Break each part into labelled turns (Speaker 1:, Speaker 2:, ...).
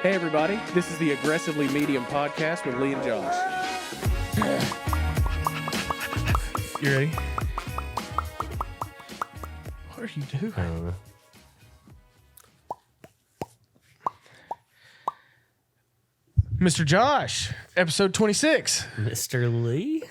Speaker 1: Hey everybody, this is the Aggressively Medium podcast with Lee and Josh. You ready? What are you doing?
Speaker 2: I don't know.
Speaker 1: Mr. Josh, episode 26.
Speaker 2: Mr. Lee?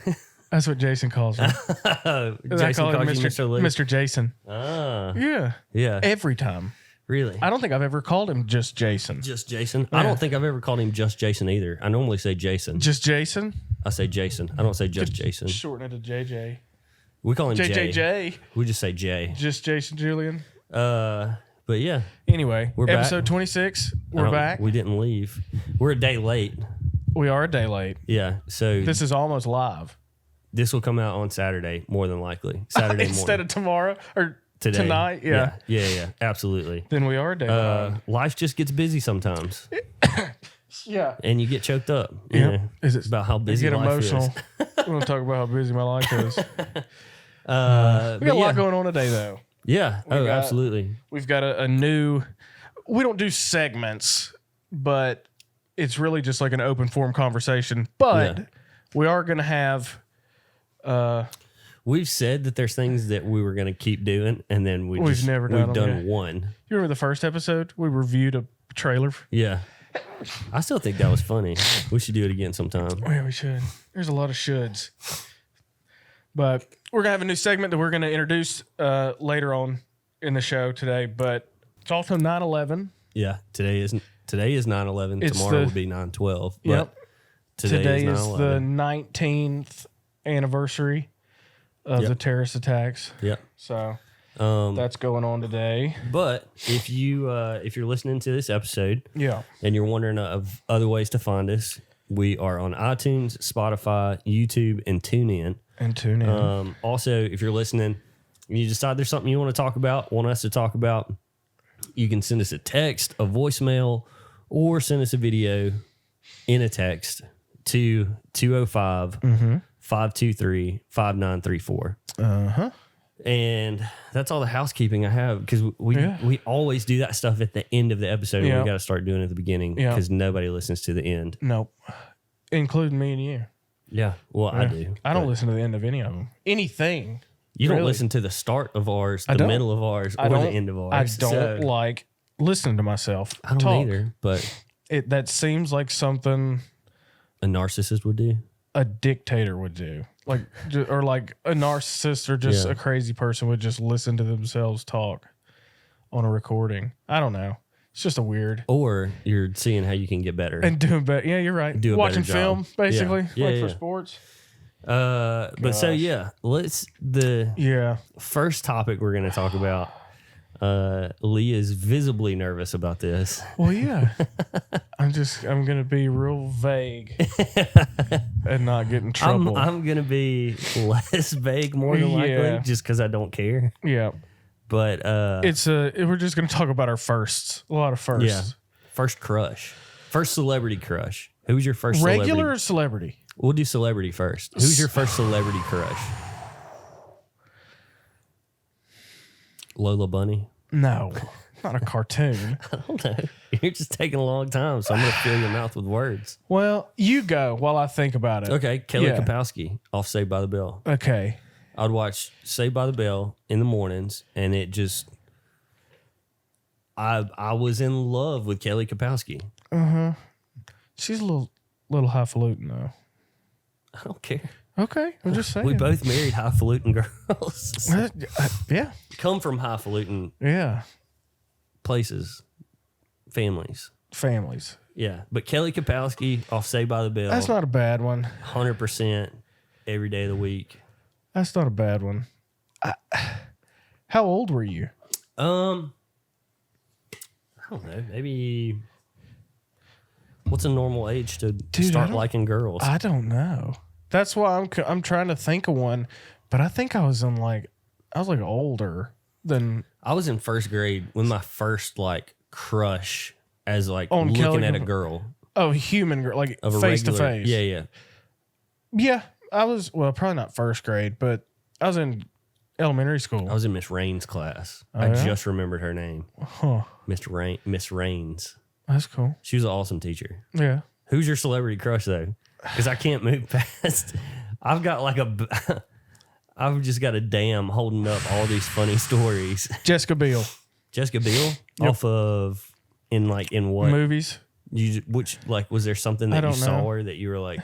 Speaker 1: That's what Jason calls me.
Speaker 2: Jason
Speaker 1: I call him
Speaker 2: calls you Mr. Lee?
Speaker 1: Mr. Jason.
Speaker 2: Ah.
Speaker 1: Yeah.
Speaker 2: Yeah.
Speaker 1: Every time.
Speaker 2: Really?
Speaker 1: I don't think I've ever called him just Jason.
Speaker 2: Just Jason?
Speaker 1: Yeah.
Speaker 2: I don't think I've ever called him just Jason either. I normally say Jason.
Speaker 1: Just Jason?
Speaker 2: I say Jason. I don't say just Jason.
Speaker 1: Shorten it to JJ.
Speaker 2: We call him Jay.
Speaker 1: JJJ.
Speaker 2: We just say Jay.
Speaker 1: Just Jason Julian.
Speaker 2: But yeah.
Speaker 1: Anyway,
Speaker 2: We're
Speaker 1: episode
Speaker 2: back.
Speaker 1: 26. We're back.
Speaker 2: We didn't leave. We're a day late.
Speaker 1: We are a day late.
Speaker 2: Yeah. So
Speaker 1: This is almost live.
Speaker 2: this will come out on Saturday, more than likely. Saturday morning.
Speaker 1: Instead of tomorrow or
Speaker 2: Today.
Speaker 1: tonight. Yeah.
Speaker 2: Yeah. Absolutely.
Speaker 1: Then we are a day behind.
Speaker 2: Life just gets busy sometimes.
Speaker 1: Yeah.
Speaker 2: And you get choked up. You
Speaker 1: Yeah.
Speaker 2: know,
Speaker 1: Is it
Speaker 2: about how busy
Speaker 1: get
Speaker 2: life
Speaker 1: emotional?
Speaker 2: is.
Speaker 1: We want to talk about how busy my life is. We
Speaker 2: But
Speaker 1: got a
Speaker 2: yeah.
Speaker 1: lot going on today, though.
Speaker 2: Yeah.
Speaker 1: got-
Speaker 2: Absolutely.
Speaker 1: We've got a new. We don't do segments, but it's really just like an open forum conversation. But
Speaker 2: Yeah.
Speaker 1: we are going to have.
Speaker 2: We've said that there's things that we were going to keep doing, and then we've
Speaker 1: never done them,
Speaker 2: done
Speaker 1: yeah.
Speaker 2: one.
Speaker 1: You remember the first episode? We reviewed a trailer.
Speaker 2: Yeah. I still think that was funny. We should do it again sometime.
Speaker 1: Oh, yeah, we should. There's a lot of shoulds. But we're going to have a new segment that we're going to introduce later on in the show today. But it's also 9/11.
Speaker 2: Yeah. Today is 9/11.
Speaker 1: It's
Speaker 2: Tomorrow
Speaker 1: the-
Speaker 2: will be 9/12. But
Speaker 1: Yep.
Speaker 2: today is
Speaker 1: the
Speaker 2: 9/11.
Speaker 1: 19th anniversary of
Speaker 2: Yep.
Speaker 1: the terrorist attacks.
Speaker 2: Yep.
Speaker 1: So that's going on today.
Speaker 2: But if you're listening to this episode
Speaker 1: Yeah.
Speaker 2: and you're wondering of other ways to find us, we are on iTunes, Spotify, YouTube, and TuneIn.
Speaker 1: And tune in.
Speaker 2: Also, if you're listening and you decide there's something you want to talk about, want us to talk about, you can send us a text, a voicemail, or send us a video in a text to 205-523-5934.
Speaker 1: Uh-huh.
Speaker 2: And that's all the housekeeping I have, because we always do that stuff at the end of the episode. And
Speaker 1: Yeah.
Speaker 2: we got to start doing it at the beginning
Speaker 1: Yeah.
Speaker 2: because nobody listens to the end.
Speaker 1: Nope. Including me and you.
Speaker 2: Yeah, well, I do.
Speaker 1: I don't
Speaker 2: but
Speaker 1: listen to the end of any of them. Anything.
Speaker 2: You don't
Speaker 1: really.
Speaker 2: listen to the start of ours,
Speaker 1: I
Speaker 2: the
Speaker 1: don't.
Speaker 2: middle of ours,
Speaker 1: I
Speaker 2: or the
Speaker 1: don't-
Speaker 2: end of
Speaker 1: I
Speaker 2: ours.
Speaker 1: don't
Speaker 2: So,
Speaker 1: like listening to myself
Speaker 2: I don't
Speaker 1: talk.
Speaker 2: either, but
Speaker 1: That seems like something
Speaker 2: a narcissist would do.
Speaker 1: a dictator would do. Like, or like a narcissist or just
Speaker 2: Yeah.
Speaker 1: a crazy person would just listen to themselves talk on a recording. I don't know. It's just a weird.
Speaker 2: Or you're seeing how you can get better.
Speaker 1: And doing better. Yeah, you're right.
Speaker 2: Do a
Speaker 1: Watching
Speaker 2: better
Speaker 1: film,
Speaker 2: job.
Speaker 1: basically,
Speaker 2: Yeah.
Speaker 1: like
Speaker 2: Yeah,
Speaker 1: for
Speaker 2: yeah.
Speaker 1: sports.
Speaker 2: But so
Speaker 1: Gosh.
Speaker 2: the
Speaker 1: Yeah.
Speaker 2: first topic we're going to talk about. Lee is visibly nervous about this.
Speaker 1: Well, yeah. I'm going to be real vague and not get in trouble.
Speaker 2: I'm going to be less vague more than likely,
Speaker 1: Yeah.
Speaker 2: just because I don't care.
Speaker 1: Yeah.
Speaker 2: But
Speaker 1: We're just going to talk about our firsts. A lot of firsts.
Speaker 2: yeah, first crush, first celebrity crush. Who's your first
Speaker 1: Regular
Speaker 2: celebrity?
Speaker 1: or celebrity?
Speaker 2: We'll do celebrity first. Who's your first celebrity crush? Lola Bunny?
Speaker 1: No, not a cartoon.
Speaker 2: I don't know. You're just taking a long time, so I'm going to fill your mouth with words.
Speaker 1: Well, you go while I think about it.
Speaker 2: Okay, Kelly
Speaker 1: Yeah.
Speaker 2: Kapowski off Saved by the Bell.
Speaker 1: Okay.
Speaker 2: I'd watch Saved by the Bell in the mornings, and it just... I was in love with Kelly Kapowski.
Speaker 1: She's a little highfalutin, though.
Speaker 2: I don't care.
Speaker 1: Okay. I'm just saying.
Speaker 2: We both married highfalutin girls.
Speaker 1: Yeah.
Speaker 2: Come from highfalutin
Speaker 1: Yeah.
Speaker 2: places, families.
Speaker 1: Families.
Speaker 2: Yeah, but Kelly Kapowski off Saved by the Bell,
Speaker 1: That's not a bad one.
Speaker 2: 100% every day of the week.
Speaker 1: That's not a bad one. How old were you?
Speaker 2: I don't know. Maybe what's a normal age to
Speaker 1: I
Speaker 2: start
Speaker 1: don't-
Speaker 2: liking girls?
Speaker 1: I don't know. That's why I'm trying to think of one, but I think I was older than
Speaker 2: I was in first grade when my first crush as
Speaker 1: On
Speaker 2: looking
Speaker 1: Kelly
Speaker 2: at a
Speaker 1: Kap-
Speaker 2: girl
Speaker 1: a human girl, like
Speaker 2: of a
Speaker 1: face to
Speaker 2: regular.
Speaker 1: face.
Speaker 2: Yeah, yeah.
Speaker 1: Yeah. I was probably not first grade, but I was in elementary school.
Speaker 2: I was in Miss Rain's class.
Speaker 1: Oh,
Speaker 2: I
Speaker 1: yeah?
Speaker 2: just remembered her name.
Speaker 1: Huh.
Speaker 2: Miss Rains.
Speaker 1: That's cool.
Speaker 2: She was an awesome teacher.
Speaker 1: Yeah.
Speaker 2: Who's your celebrity crush though? Because I can't move past. I've got like I've just got a dam holding up all these funny stories.
Speaker 1: Jessica Biel.
Speaker 2: Jessica Biel off of in what
Speaker 1: Movies?
Speaker 2: Was there something that you saw her that you were like,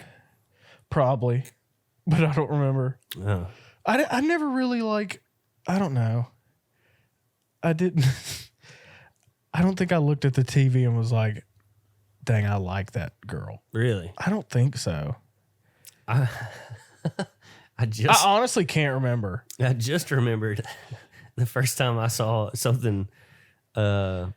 Speaker 1: probably, but I don't remember.
Speaker 2: oh,
Speaker 1: I never really I don't know. I didn't. I don't think I looked at the TV and was like, dang, I like that girl.
Speaker 2: really?
Speaker 1: I don't think so.
Speaker 2: I
Speaker 1: I honestly can't remember.
Speaker 2: I just remembered the first time I saw something on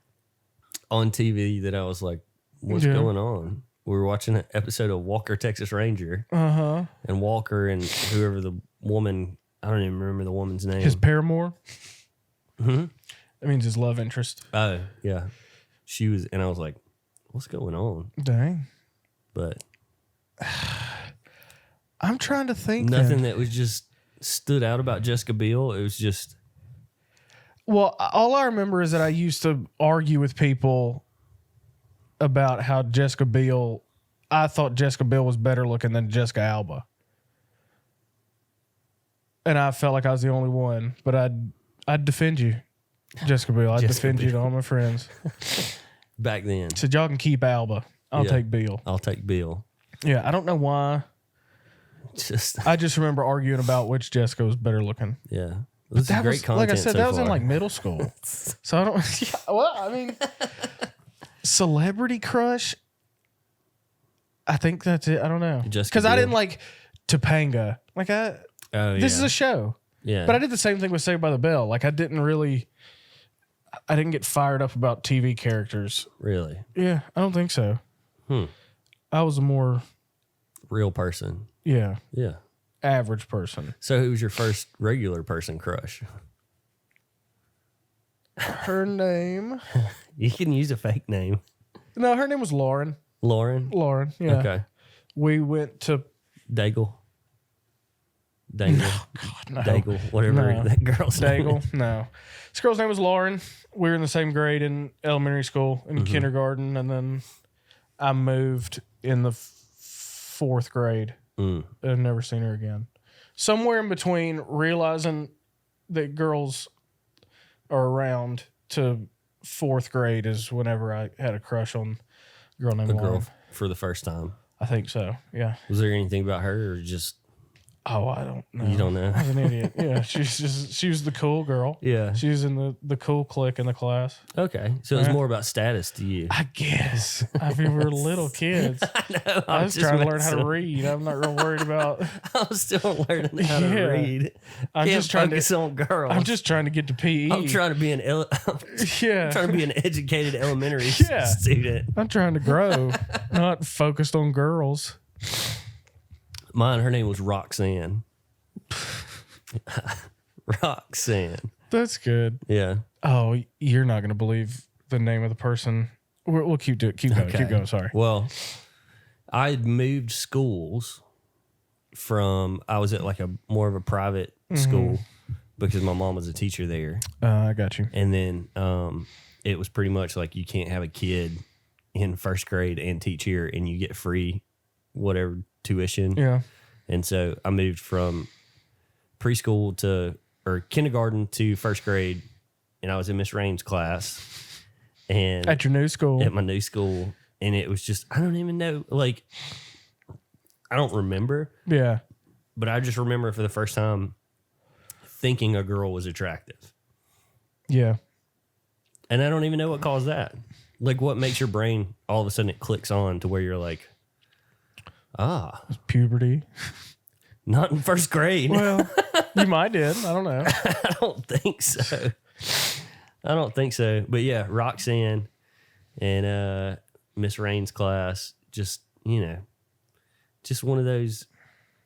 Speaker 2: TV that I was like, what's going on? We were watching an episode of Walker, Texas Ranger.
Speaker 1: Uh-huh.
Speaker 2: And Walker and whoever the woman, I don't even remember the woman's name.
Speaker 1: His paramour?
Speaker 2: Mm-hmm.
Speaker 1: That means his love interest.
Speaker 2: Oh, yeah. She was, and I was like, what's going on?
Speaker 1: Dang.
Speaker 2: But
Speaker 1: I'm trying to think.
Speaker 2: Nothing that was just stood out about Jessica Biel. It was just.
Speaker 1: Well, all I remember is that I used to argue with people about how I thought Jessica Biel was better looking than Jessica Alba. And I felt like I was the only one, but I'd defend you, Jessica Biel. I'd defend you to all my friends.
Speaker 2: Back then.
Speaker 1: Said y'all can keep Alba. I'll take Biel.
Speaker 2: I'll take Biel.
Speaker 1: Yeah, I don't know why. I just remember arguing about which Jessica was better looking.
Speaker 2: Yeah. This is great content.
Speaker 1: Like I said,
Speaker 2: so
Speaker 1: that was
Speaker 2: far.
Speaker 1: in middle school. So I don't. Yeah, well, I mean, celebrity crush. I think that's it. I don't know. Because I didn't like Topanga. This is a show.
Speaker 2: Yeah.
Speaker 1: But I did the same thing with Saved by the Bell. I didn't get fired up about TV characters.
Speaker 2: Really?
Speaker 1: Yeah, I don't think so. I was a more
Speaker 2: real person.
Speaker 1: Yeah.
Speaker 2: Yeah.
Speaker 1: Average person.
Speaker 2: So who was your first regular person crush?
Speaker 1: Her name.
Speaker 2: You can use a fake name.
Speaker 1: No, her name was Lauren.
Speaker 2: Lauren?
Speaker 1: Lauren, yeah.
Speaker 2: Okay.
Speaker 1: We went to
Speaker 2: Daigle.
Speaker 1: No, God, no.
Speaker 2: Daigle, whatever that girl's name.
Speaker 1: Daigle, no. This girl's name was Lauren. We were in the same grade in elementary school, in kindergarten, and then I moved in the fourth grade. I've never seen her again. Somewhere in between realizing that girls are around to fourth grade is whenever I had a crush on a girl named Lauren.
Speaker 2: Girl for the first time.
Speaker 1: I think so, yeah.
Speaker 2: Was there anything about her or just...
Speaker 1: Oh, I don't know.
Speaker 2: You don't know?
Speaker 1: I was an idiot. Yeah, she was the cool girl.
Speaker 2: Yeah.
Speaker 1: She was in the cool clique in the class.
Speaker 2: Okay. So it was more about status to you.
Speaker 1: I guess. I mean, we were little kids.
Speaker 2: I know.
Speaker 1: I was trying to learn how to read. I'm not real worried about...
Speaker 2: I was still learning how to read.
Speaker 1: I'm just trying to...
Speaker 2: on girls.
Speaker 1: I'm just trying to get to PE.
Speaker 2: I'm trying to be an educated elementary student.
Speaker 1: I'm trying to grow, not focused on girls.
Speaker 2: Mine, her name was Roxanne. Roxanne.
Speaker 1: That's good.
Speaker 2: Yeah.
Speaker 1: Oh, you're not going to believe the name of the person. We'll keep going.
Speaker 2: Okay.
Speaker 1: Keep going. Sorry.
Speaker 2: Well, I had moved schools I was at like a more of a private school because my mom was a teacher there.
Speaker 1: I got you.
Speaker 2: And then it was pretty much like you can't have a kid in first grade and teach here and you get free whatever tuition.
Speaker 1: Yeah.
Speaker 2: And so I moved from preschool or kindergarten to first grade, and I was in Miss Rain's class. And
Speaker 1: at your new school?
Speaker 2: At my new school. And it was just, I don't even know, I don't remember.
Speaker 1: Yeah.
Speaker 2: But I just remember for the first time thinking a girl was attractive.
Speaker 1: Yeah.
Speaker 2: And I don't even know what caused that. What makes your brain, all of a sudden it clicks on to where you're like,
Speaker 1: puberty.
Speaker 2: Not in first grade.
Speaker 1: Well, you might did. I don't know.
Speaker 2: I don't think so. But yeah, Roxanne and Miss Rain's class, just one of those.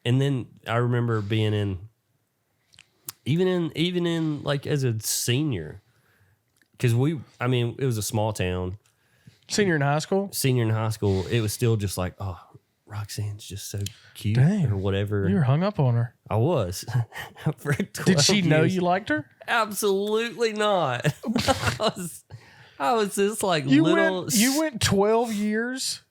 Speaker 2: And then I remember being even in as a senior, because it was a small town.
Speaker 1: Senior in high school,
Speaker 2: it was still just like, oh, Roxanne's just so cute.
Speaker 1: Dang.
Speaker 2: Or whatever.
Speaker 1: You were hung up on her.
Speaker 2: I was. For 12
Speaker 1: Did she know
Speaker 2: years.
Speaker 1: you liked her?
Speaker 2: Absolutely not. I was just like
Speaker 1: You
Speaker 2: little.
Speaker 1: you went 12 years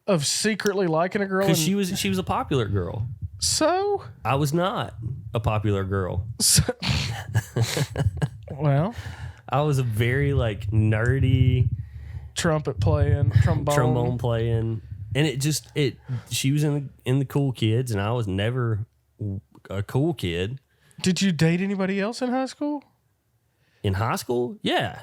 Speaker 1: of secretly liking a girl.
Speaker 2: Because she was a popular girl.
Speaker 1: So?
Speaker 2: I was not a popular girl.
Speaker 1: Well.
Speaker 2: I was a very like nerdy
Speaker 1: Trumpet playing,
Speaker 2: trombone playing. And she was in the cool kids and I was never a cool kid.
Speaker 1: Did you date anybody else in high school?
Speaker 2: In high school? Yeah.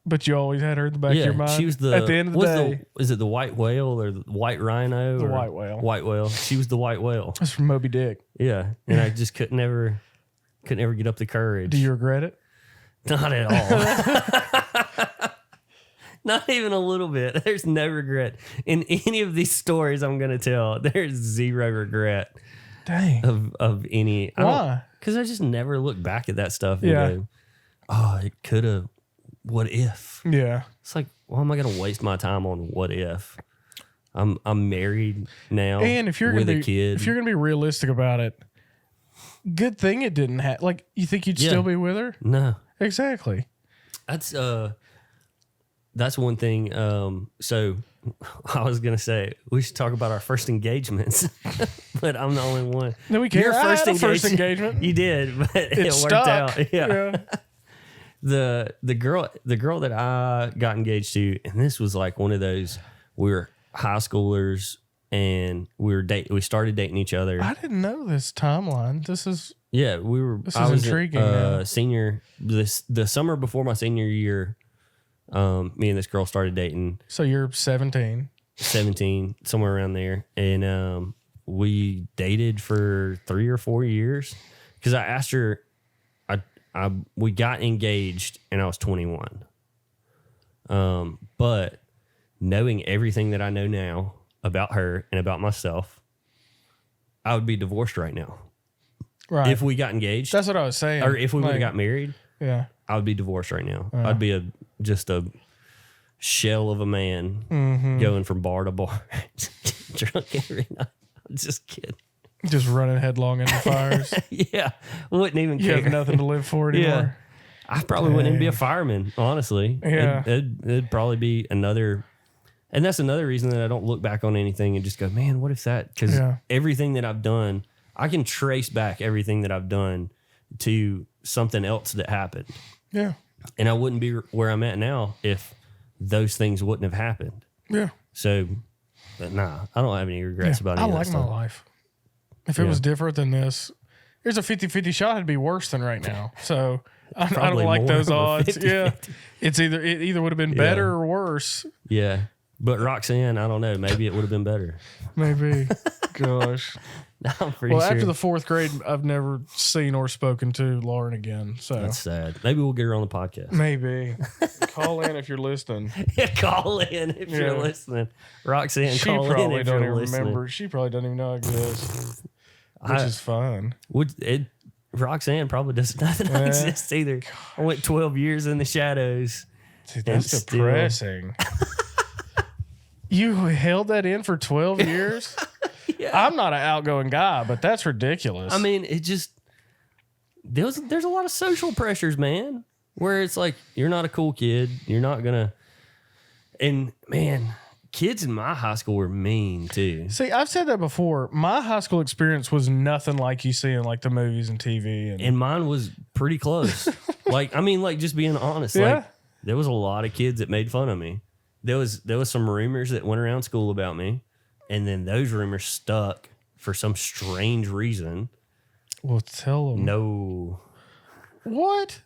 Speaker 1: But you always had her in the back of your mind.
Speaker 2: She was
Speaker 1: at the end of the day.
Speaker 2: Is it the white whale or the white rhino?
Speaker 1: The white whale.
Speaker 2: White whale. She was the white whale.
Speaker 1: That's from Moby Dick.
Speaker 2: Yeah. And I just could never get up the courage.
Speaker 1: Do you regret it?
Speaker 2: Not at all. Not even a little bit. There's no regret. In any of these stories I'm going to tell, there's zero regret.
Speaker 1: Dang.
Speaker 2: Of any.
Speaker 1: Why?
Speaker 2: Because I just never look back at that stuff and go, oh, it could have. What if?
Speaker 1: Yeah.
Speaker 2: It's like, why am I going to waste my time on what if? I'm married now.
Speaker 1: And if you're
Speaker 2: with
Speaker 1: gonna
Speaker 2: a kid.
Speaker 1: if you're gonna be realistic about it, good thing it didn't happen. Like, you think you'd still be with her?
Speaker 2: No.
Speaker 1: Exactly.
Speaker 2: That's one thing. So I was gonna say we should talk about our first engagements, but I'm the only one.
Speaker 1: No, we can't.
Speaker 2: Your first
Speaker 1: engagement.
Speaker 2: You did, but it
Speaker 1: Stuck.
Speaker 2: worked out. Yeah. The girl that I got engaged to, and this was like one of those, we were high schoolers and we started dating each other.
Speaker 1: I didn't know this timeline. This is
Speaker 2: intriguing. Senior the summer before my senior year, me and this girl started dating.
Speaker 1: So you're 17,
Speaker 2: somewhere around there, and we dated for 3 or 4 years because I asked her. We got engaged and I was 21. But knowing everything that I know now about her and about myself, I would be divorced right now.
Speaker 1: Right.
Speaker 2: If we got engaged.
Speaker 1: That's what I was saying.
Speaker 2: Or if we would have got married.
Speaker 1: Yeah.
Speaker 2: I would be divorced right now. I'd be just a shell of a man going from bar to bar, drunk every night. I'm just kidding.
Speaker 1: Just running headlong into fires.
Speaker 2: Yeah. Wouldn't even
Speaker 1: You
Speaker 2: care.
Speaker 1: have nothing to live for anymore.
Speaker 2: Yeah. I probably wouldn't even be a fireman, honestly.
Speaker 1: Yeah.
Speaker 2: It'd probably be another. And that's another reason that I don't look back on anything and just go, man, what if that? Because everything that I've done, I can trace back everything that I've done to something else that happened.
Speaker 1: Yeah.
Speaker 2: And I wouldn't be where I'm at now if those things wouldn't have happened.
Speaker 1: Yeah.
Speaker 2: So, but nah, I don't have any regrets about any of that
Speaker 1: I
Speaker 2: stuff.
Speaker 1: like my life. If it was different than this, there's a 50-50 shot it'd be worse than right now. So I don't like those odds.
Speaker 2: 50-50.
Speaker 1: Yeah. It either would have been better or worse.
Speaker 2: Yeah. But Roxanne, I don't know. Maybe it would have been better.
Speaker 1: Maybe. Gosh.
Speaker 2: I'm pretty sure.
Speaker 1: After the 4th grade, I've never seen or spoken to Lauren again. So
Speaker 2: that's sad. Maybe we'll get her on the podcast.
Speaker 1: Maybe. Call in if you're listening.
Speaker 2: Call in if you're listening. Roxanne, call in if you're listening.
Speaker 1: She probably doesn't even know I exist, which is fun.
Speaker 2: Roxanne probably doesn't know exist either. I went 12 years in the shadows.
Speaker 1: Dude, that's depressing. You held that in for 12 years? Yeah. I'm not an outgoing guy, but that's ridiculous.
Speaker 2: I mean, it just there's a lot of social pressures, man, where it's like you're not a cool kid, you're not gonna. And man, kids in my high school were mean too.
Speaker 1: See, I've said that before. My high school experience was nothing like you see in like the movies and TV,
Speaker 2: and mine was pretty close. like just being honest, like there was a lot of kids that made fun of me. There was some rumors that went around school about me. And then those rumors stuck for some strange reason.
Speaker 1: Well, tell them.
Speaker 2: No.
Speaker 1: What?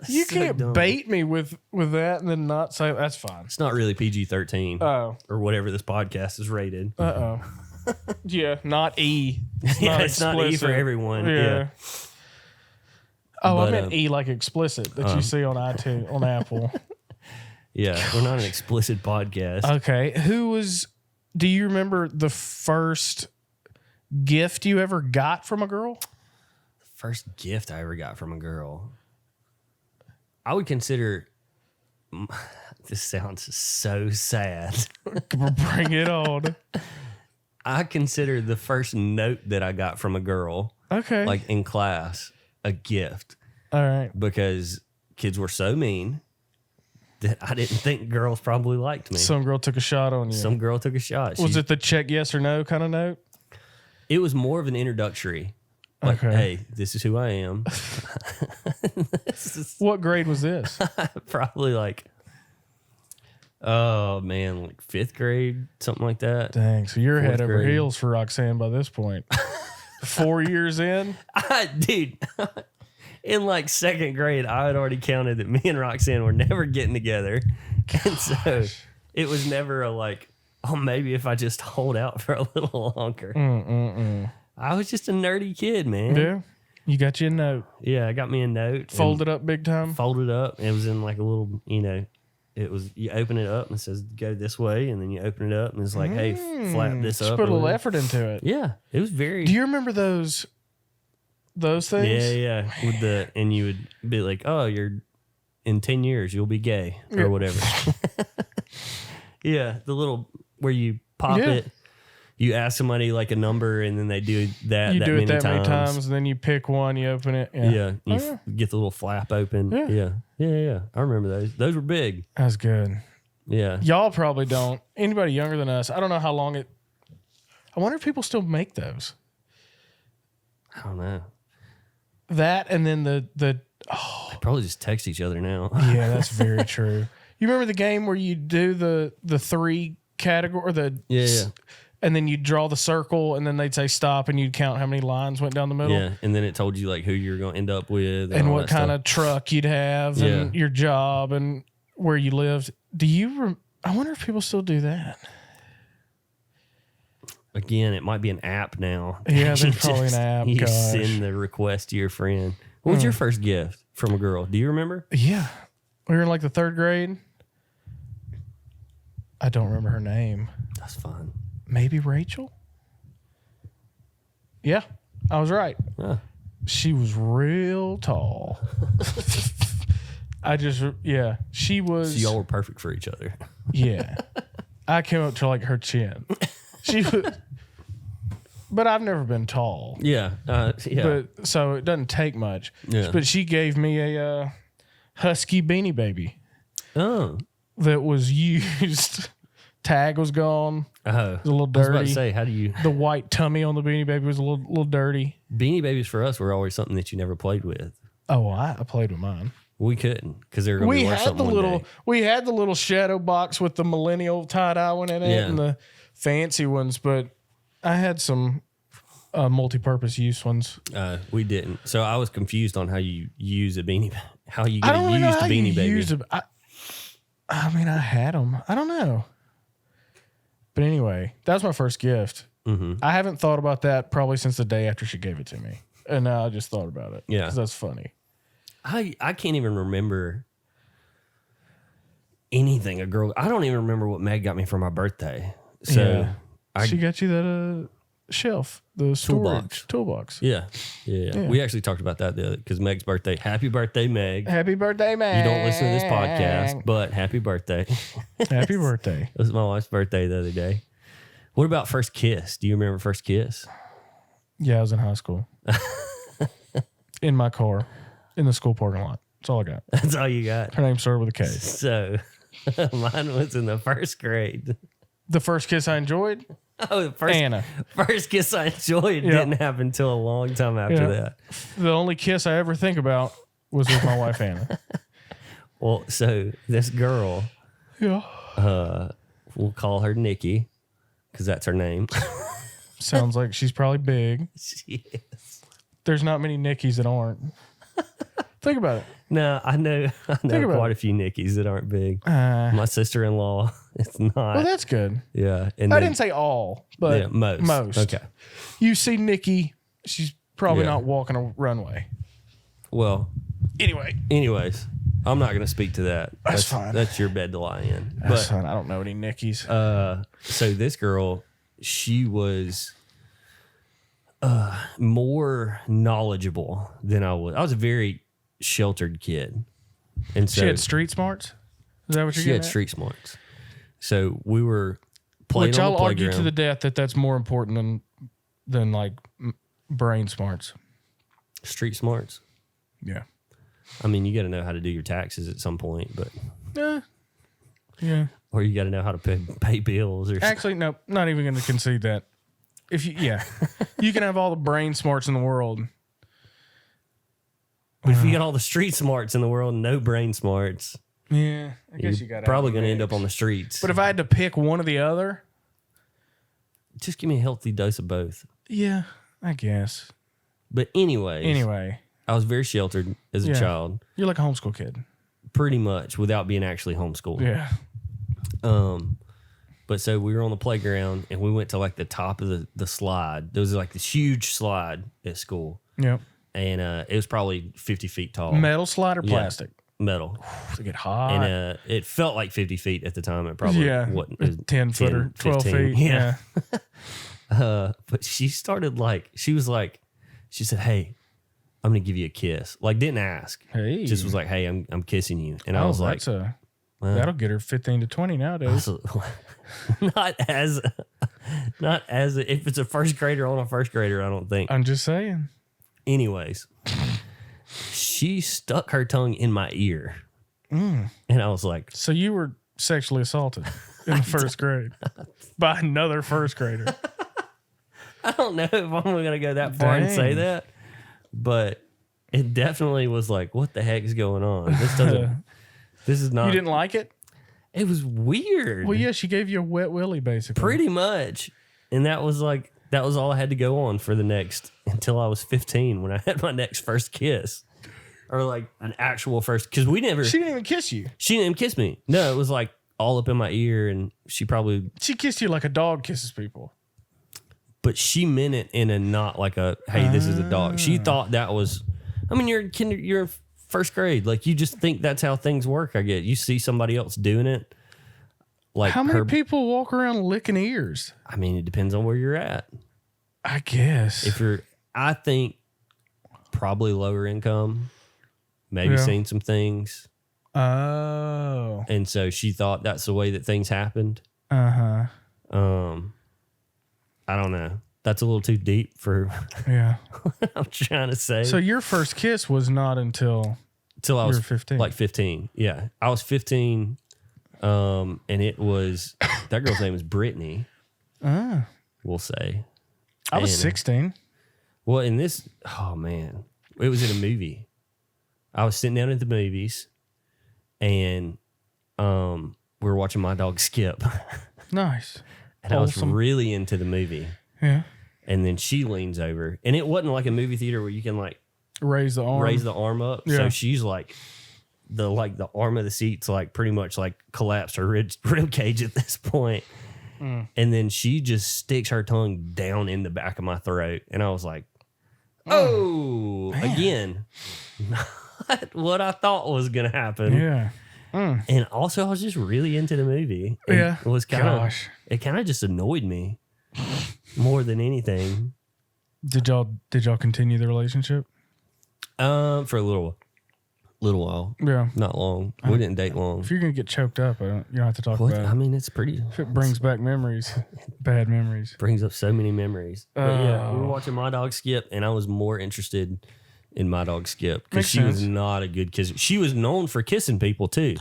Speaker 1: You can't bait me with that and then not say that's fine.
Speaker 2: It's not really PG-13.
Speaker 1: Oh.
Speaker 2: Or whatever this podcast is rated.
Speaker 1: Uh-oh. Yeah, not E.
Speaker 2: It's not E for everyone. Yeah.
Speaker 1: Oh, but, I meant E like explicit that you see on iTunes, on Apple.
Speaker 2: Yeah, we're not an explicit podcast.
Speaker 1: Okay. Do you remember the first gift you ever got from a girl?
Speaker 2: The first gift I ever got from a girl. I would consider. This sounds so sad.
Speaker 1: Bring it on.
Speaker 2: I consider the first note that I got from a girl, like in class, a gift.
Speaker 1: All right.
Speaker 2: Because kids were so mean. that I didn't think girls probably liked me.
Speaker 1: Some girl took a shot on you.
Speaker 2: Some girl took a shot.
Speaker 1: Was it the check yes or no kind of note?
Speaker 2: It was more of an introductory. Like,
Speaker 1: Okay.
Speaker 2: hey, this is who I am.
Speaker 1: What grade was this?
Speaker 2: Probably like, oh man, like 5th grade, something like that.
Speaker 1: Dang, so you're head over
Speaker 2: grade.
Speaker 1: heels for Roxanne by this point. 4 years in?
Speaker 2: Dude, in like 2nd grade, I had already counted that me and Roxanne were never getting together. And so it was never a like, oh, maybe if I just hold out for a little longer. I was just a nerdy kid, man.
Speaker 1: Yeah. You got you a note.
Speaker 2: Yeah, I got me a note.
Speaker 1: Folded up big time?
Speaker 2: Folded up. It was in like a little, it was, you open it up and it says go this way, and then you open it up and it's like, hey, flap this
Speaker 1: Just
Speaker 2: up.
Speaker 1: put a little effort into it.
Speaker 2: Yeah, it was very.
Speaker 1: Do you remember those things?
Speaker 2: Yeah. And you would be like, oh, you're in 10 years, you'll be gay or whatever. Yeah, the little where you pop it. You ask somebody like a number, and then they do that.
Speaker 1: You
Speaker 2: that
Speaker 1: do
Speaker 2: many
Speaker 1: it that
Speaker 2: times.
Speaker 1: many times, and then you pick one, you open it. Yeah.
Speaker 2: You get the little flap open.
Speaker 1: Yeah.
Speaker 2: Yeah. I remember those. Those were big.
Speaker 1: That's good.
Speaker 2: Yeah.
Speaker 1: Y'all probably don't. Anybody younger than us, I don't know how long it. I wonder if people still make those.
Speaker 2: I don't know.
Speaker 1: That and then the
Speaker 2: They probably just text each other now.
Speaker 1: yeah, that's very true. You remember the game where you do the 3 category or the
Speaker 2: Yeah.
Speaker 1: and then you draw the circle, and then they'd say stop, and you'd count how many lines went down the middle.
Speaker 2: Yeah, and then it told you like who you're going to end up with,
Speaker 1: and
Speaker 2: all
Speaker 1: what
Speaker 2: that
Speaker 1: kind
Speaker 2: stuff.
Speaker 1: of truck you'd have, and your job, and where you lived. Do you? I wonder if people still do that.
Speaker 2: Again, it might be an app now.
Speaker 1: Yeah,
Speaker 2: You
Speaker 1: there's probably an app.
Speaker 2: You
Speaker 1: Gosh.
Speaker 2: send the request to your friend. What was your first gift from a girl? Do you remember?
Speaker 1: Yeah, we were in like the 3rd grade. I don't remember her name.
Speaker 2: That's fun.
Speaker 1: Maybe Rachel. Yeah, I was right.
Speaker 2: Huh.
Speaker 1: She was real tall. She was.
Speaker 2: So y'all were perfect for each other.
Speaker 1: Yeah. I came up to like her chin. She was, but I've never been tall.
Speaker 2: Yeah.
Speaker 1: But so it doesn't take much.
Speaker 2: Yeah.
Speaker 1: But she gave me a husky Beanie Baby
Speaker 2: Oh.
Speaker 1: that was used. Tag was gone. It was a little dirty.
Speaker 2: I was about to say, how do you...
Speaker 1: The white tummy on the Beanie Baby was a little dirty.
Speaker 2: Beanie Babies for us were always something that you never played with.
Speaker 1: Oh, I played with mine.
Speaker 2: We couldn't because they were going to be worth something one day.
Speaker 1: We had the little shadow box with the millennial tie-dye one in it and the fancy ones, but I had some multi-purpose use ones.
Speaker 2: We didn't. So I was confused on how you use a beanie, how you
Speaker 1: I
Speaker 2: get
Speaker 1: don't
Speaker 2: to
Speaker 1: really know
Speaker 2: use the
Speaker 1: how you
Speaker 2: Beanie Baby.
Speaker 1: used it. I mean, I had them. I don't know. But anyway, that was my first gift.
Speaker 2: Mm-hmm.
Speaker 1: I haven't thought about that probably since the day after she gave it to me. And now I just thought about it.
Speaker 2: Yeah.
Speaker 1: Because that's funny.
Speaker 2: I can't even remember anything. I don't even remember what Meg got me for my birthday. So
Speaker 1: she got you that shelf, the storage toolbox.
Speaker 2: Yeah. We actually talked about that because Meg's birthday. Happy birthday, Meg.
Speaker 1: Happy birthday, Meg.
Speaker 2: You don't listen to this podcast, but happy birthday.
Speaker 1: Happy birthday.
Speaker 2: It was my wife's birthday the other day. What about first kiss? Do you remember first kiss?
Speaker 1: Yeah, I was in high school. In my car, in the school parking lot. That's all I got.
Speaker 2: That's all you got.
Speaker 1: Her name started with a K.
Speaker 2: So mine was in the 1st grade.
Speaker 1: The first kiss I enjoyed?
Speaker 2: Oh, the
Speaker 1: Anna.
Speaker 2: First kiss I enjoyed didn't happen until a long time after that.
Speaker 1: The only kiss I ever think about was with my wife, Anna.
Speaker 2: Well, so this girl,
Speaker 1: Yeah.
Speaker 2: we'll call her Nikki because that's her name.
Speaker 1: Sounds like she's probably big.
Speaker 2: She is.
Speaker 1: There's not many Nickies that aren't. Think about it.
Speaker 2: No, I know quite a few Nickies that aren't big. My sister-in-law is not.
Speaker 1: Well, that's good.
Speaker 2: Yeah. And
Speaker 1: I didn't say all, but most.
Speaker 2: Okay.
Speaker 1: You see Nikki, she's probably not walking a runway.
Speaker 2: Well,
Speaker 1: anyways,
Speaker 2: I'm not going to speak to that.
Speaker 1: That's fine.
Speaker 2: That's your bed to lie in.
Speaker 1: That's fine. I don't know any Nickies.
Speaker 2: So this girl, she was more knowledgeable than I was. I was a very sheltered kid. And so
Speaker 1: she had street smarts? Is that what you're
Speaker 2: she
Speaker 1: getting
Speaker 2: had
Speaker 1: at?
Speaker 2: street smarts. So we were playing
Speaker 1: Which
Speaker 2: on
Speaker 1: I'll
Speaker 2: the
Speaker 1: argue
Speaker 2: playground.
Speaker 1: to the death that that's more important than like brain smarts.
Speaker 2: Street smarts.
Speaker 1: Yeah.
Speaker 2: I mean, you got to know how to do your taxes at some point, but
Speaker 1: Yeah.
Speaker 2: Or you got to know how to pay bills. Or
Speaker 1: Actually, no, not even going to concede that. If you can have all the brain smarts in the world.
Speaker 2: But if you got all the street smarts in the world and no brain smarts,
Speaker 1: Yeah, I guess you
Speaker 2: you're
Speaker 1: got
Speaker 2: probably going to end up on the streets.
Speaker 1: But if I had to pick one or the other,
Speaker 2: just give me a healthy dose of both.
Speaker 1: yeah, I guess.
Speaker 2: But anyway, I was very sheltered as a child.
Speaker 1: You're like a homeschool kid.
Speaker 2: Pretty much, without being actually homeschooled.
Speaker 1: Yeah.
Speaker 2: But so we were on the playground and we went to like the top of the slide. There was like this huge slide at school.
Speaker 1: Yep.
Speaker 2: And it was probably 50 feet tall.
Speaker 1: Metal slide or plastic?
Speaker 2: Metal.
Speaker 1: They get hot.
Speaker 2: And it felt like 50 feet at the time. It probably wasn't. It was
Speaker 1: 10 foot or 12
Speaker 2: 15.
Speaker 1: feet. Yeah.
Speaker 2: But she started she said, "Hey, I'm going to give you a kiss." Like, didn't ask.
Speaker 1: Hey.
Speaker 2: Just was like, "Hey, I'm kissing you." And I was like,
Speaker 1: that'll get her 15 to 20 nowadays.
Speaker 2: Not as if it's a first grader on a first grader, I don't think.
Speaker 1: I'm just saying.
Speaker 2: Anyways, she stuck her tongue in my ear. And I was like,
Speaker 1: so you were sexually assaulted in the first grade by another first grader.
Speaker 2: I don't know if I'm going to go that far and say that, but it definitely was like, what the heck is going on? This is not.
Speaker 1: You didn't like it?
Speaker 2: It was weird.
Speaker 1: Well, yeah, she gave you a wet willy, basically.
Speaker 2: Pretty much. And that was all I had to go on for the next, until I was 15 when I had my next first kiss. Or like an actual first, because
Speaker 1: She didn't even kiss you.
Speaker 2: She didn't even kiss me. No, it was like all up in my ear, and she
Speaker 1: kissed you like a dog kisses people.
Speaker 2: But she meant it in a not like a, hey, this is a dog. She thought that was, I mean, you're in first grade. Like, you just think that's how things work, I guess. You see somebody else doing it. Like,
Speaker 1: how many people walk around licking ears?
Speaker 2: I mean, it depends on where you're at.
Speaker 1: I guess.
Speaker 2: I think probably lower income, maybe seen some things.
Speaker 1: Oh.
Speaker 2: And so she thought that's the way that things happened.
Speaker 1: Uh-huh.
Speaker 2: I don't know. That's a little too deep for what I'm trying to say.
Speaker 1: So your first kiss was not until
Speaker 2: I was
Speaker 1: 15.
Speaker 2: Like 15. Yeah. I was 15. And it was, that girl's name was Brittany. We'll say.
Speaker 1: I was 16.
Speaker 2: Well, in this, oh man, it was in a movie. I was sitting down at the movies and we were watching My Dog Skip.
Speaker 1: Nice.
Speaker 2: And I was really into the movie.
Speaker 1: Yeah.
Speaker 2: And then she leans over, and it wasn't like a movie theater where you can like
Speaker 1: raise the arm
Speaker 2: up.
Speaker 1: Yeah.
Speaker 2: So she's like the arm of the seat's like pretty much like collapsed her rib cage at this point. And then she just sticks her tongue down in the back of my throat, and I was like, "Oh, man. Again, not what I thought was gonna happen."
Speaker 1: Yeah.
Speaker 2: And also, I was just really into the movie.
Speaker 1: Yeah.
Speaker 2: It was kind of just annoyed me more than anything.
Speaker 1: Did y'all continue the relationship?
Speaker 2: For a little while.
Speaker 1: Yeah.
Speaker 2: Not long. We didn't date long.
Speaker 1: If you're gonna get choked up, you don't have to talk about it.
Speaker 2: I mean, it's pretty.
Speaker 1: If it brings back memories, bad memories.
Speaker 2: Brings up so many memories. But yeah, we were watching My Dog Skip, and I was more interested in My Dog Skip because she was not a good kisser. She was known for kissing people too.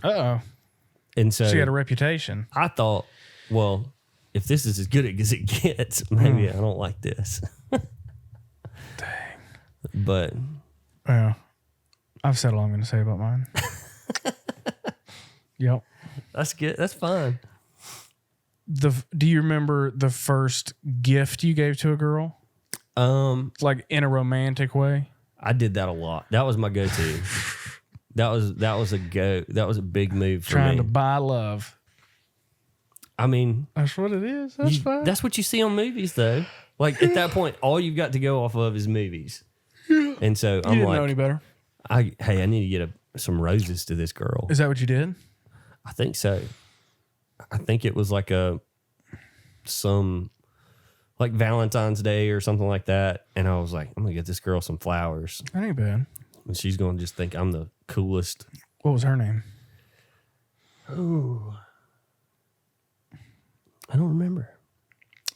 Speaker 2: And so
Speaker 1: she had a reputation.
Speaker 2: I thought, well, if this is as good as it gets, maybe I don't like this.
Speaker 1: Dang.
Speaker 2: But
Speaker 1: yeah, I've said all I'm going to say about mine. Yep.
Speaker 2: That's good. That's fine.
Speaker 1: Do you remember the first gift you gave to a girl? Like in a romantic way?
Speaker 2: I did that a lot. That was my go-to. That was a big move for me.
Speaker 1: Trying to buy love.
Speaker 2: I mean,
Speaker 1: that's what it is. That's fine.
Speaker 2: That's what you see on movies, though. Like at that point, all you've got to go off of is movies. Yeah. And so I'm
Speaker 1: didn't know any better.
Speaker 2: I need to get some roses to this girl.
Speaker 1: Is that what you did?
Speaker 2: I think so. I think it was like some Valentine's Day or something like that. And I was like, I'm gonna get this girl some flowers.
Speaker 1: That ain't bad.
Speaker 2: And she's gonna just think I'm the coolest.
Speaker 1: What was her name?
Speaker 2: Ooh. I don't remember.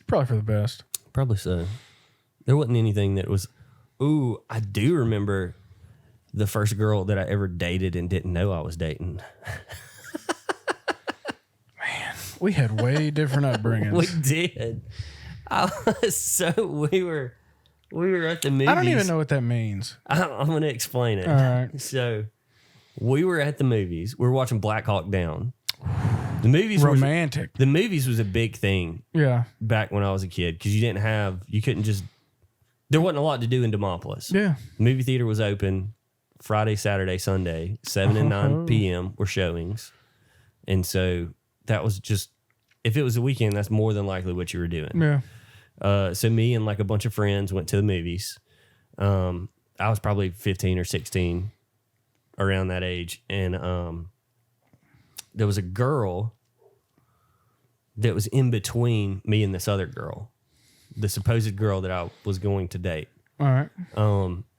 Speaker 1: Probably for the best.
Speaker 2: Probably so. There wasn't anything that was, ooh, I do remember the first girl that I ever dated and didn't know I was dating.
Speaker 1: We had way different upbringings.
Speaker 2: We did. We were at the movies.
Speaker 1: I don't even know what that means.
Speaker 2: I'm going to explain it.
Speaker 1: All right.
Speaker 2: So we were at the movies. We were watching Black Hawk Down. The movies
Speaker 1: romantic.
Speaker 2: The movies was a big thing.
Speaker 1: Yeah.
Speaker 2: Back when I was a kid, because you couldn't just. There wasn't a lot to do in Demopolis.
Speaker 1: Yeah.
Speaker 2: The movie theater was open Friday, Saturday, Sunday, 7 and 9 p.m. were showings, and so that was just. If it was a weekend, that's more than likely what you were doing.
Speaker 1: Yeah.
Speaker 2: So me and like a bunch of friends went to the movies. I was probably 15 or 16, around that age, and there was a girl that was in between me and this other girl, the supposed girl that I was going to date.
Speaker 1: All right.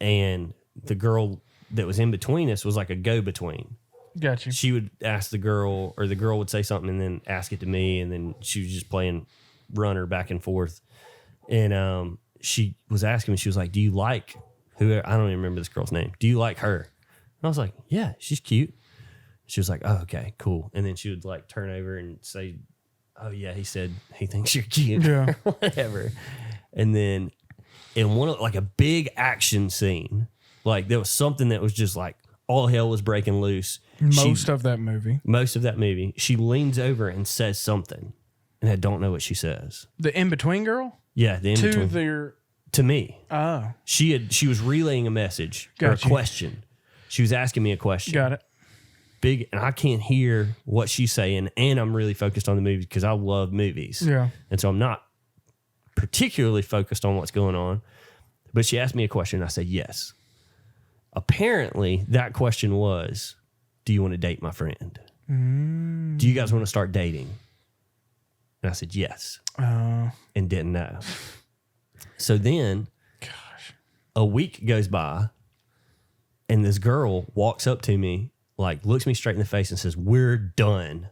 Speaker 2: And the girl that was in between us was like a go-between.
Speaker 1: Got you.
Speaker 2: She would ask the girl, or the girl would say something and then ask it to me, and then she was just playing runner back and forth. And she was asking me, she was like, do you like who? I don't even remember this girl's name. Do you like her? And I was like, yeah, she's cute. She was like, oh, okay, cool. And then she would like turn over and say, oh yeah, he said he thinks you're cute.
Speaker 1: Yeah.
Speaker 2: Whatever. And then in one of like a big action scene, like there was something that was just like all hell was breaking loose.
Speaker 1: Most of that movie. She leans over and says something, and I don't know what she says. The in-between girl?
Speaker 2: Yeah, the in-between. To me.
Speaker 1: Oh.
Speaker 2: She was relaying a message or a question. She was asking me a question.
Speaker 1: Got it.
Speaker 2: Big, and I can't hear what she's saying, and I'm really focused on the movies because I love movies.
Speaker 1: Yeah.
Speaker 2: And so I'm not particularly focused on what's going on. But she asked me a question, and I said yes. Apparently, that question was, do you want to date my friend? Do you guys want to start dating? And I said yes. And didn't know. So then, a week goes by, and this girl walks up to me, like looks me straight in the face and says, we're done.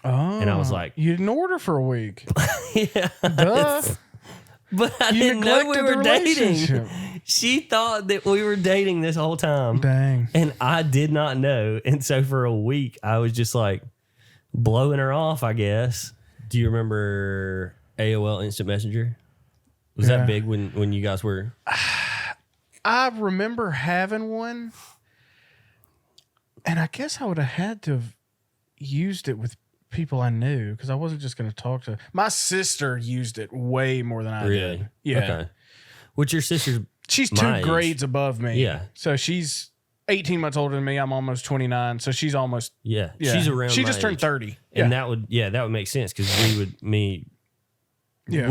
Speaker 1: Oh.
Speaker 2: And I was like,
Speaker 1: you didn't order for a week.
Speaker 2: Yeah.
Speaker 1: Duh.
Speaker 2: But I didn't know we were dating. She thought that we were dating this whole time.
Speaker 1: Dang.
Speaker 2: And I did not know. And so for a week, I was just like blowing her off, I guess. Do you remember AOL Instant Messenger? Was that big when you guys were?
Speaker 1: I remember having one. And I guess I would have had to have used it with people I knew because I wasn't just going to talk to. My sister used it way more than I did. Yeah. Okay.
Speaker 2: What's your sister's?
Speaker 1: She's 2 grades above me.
Speaker 2: Yeah.
Speaker 1: So she's 18 months older than me. I'm almost 29. So she's almost.
Speaker 2: Yeah. She's around.
Speaker 1: She just turned 30.
Speaker 2: And that would make sense because we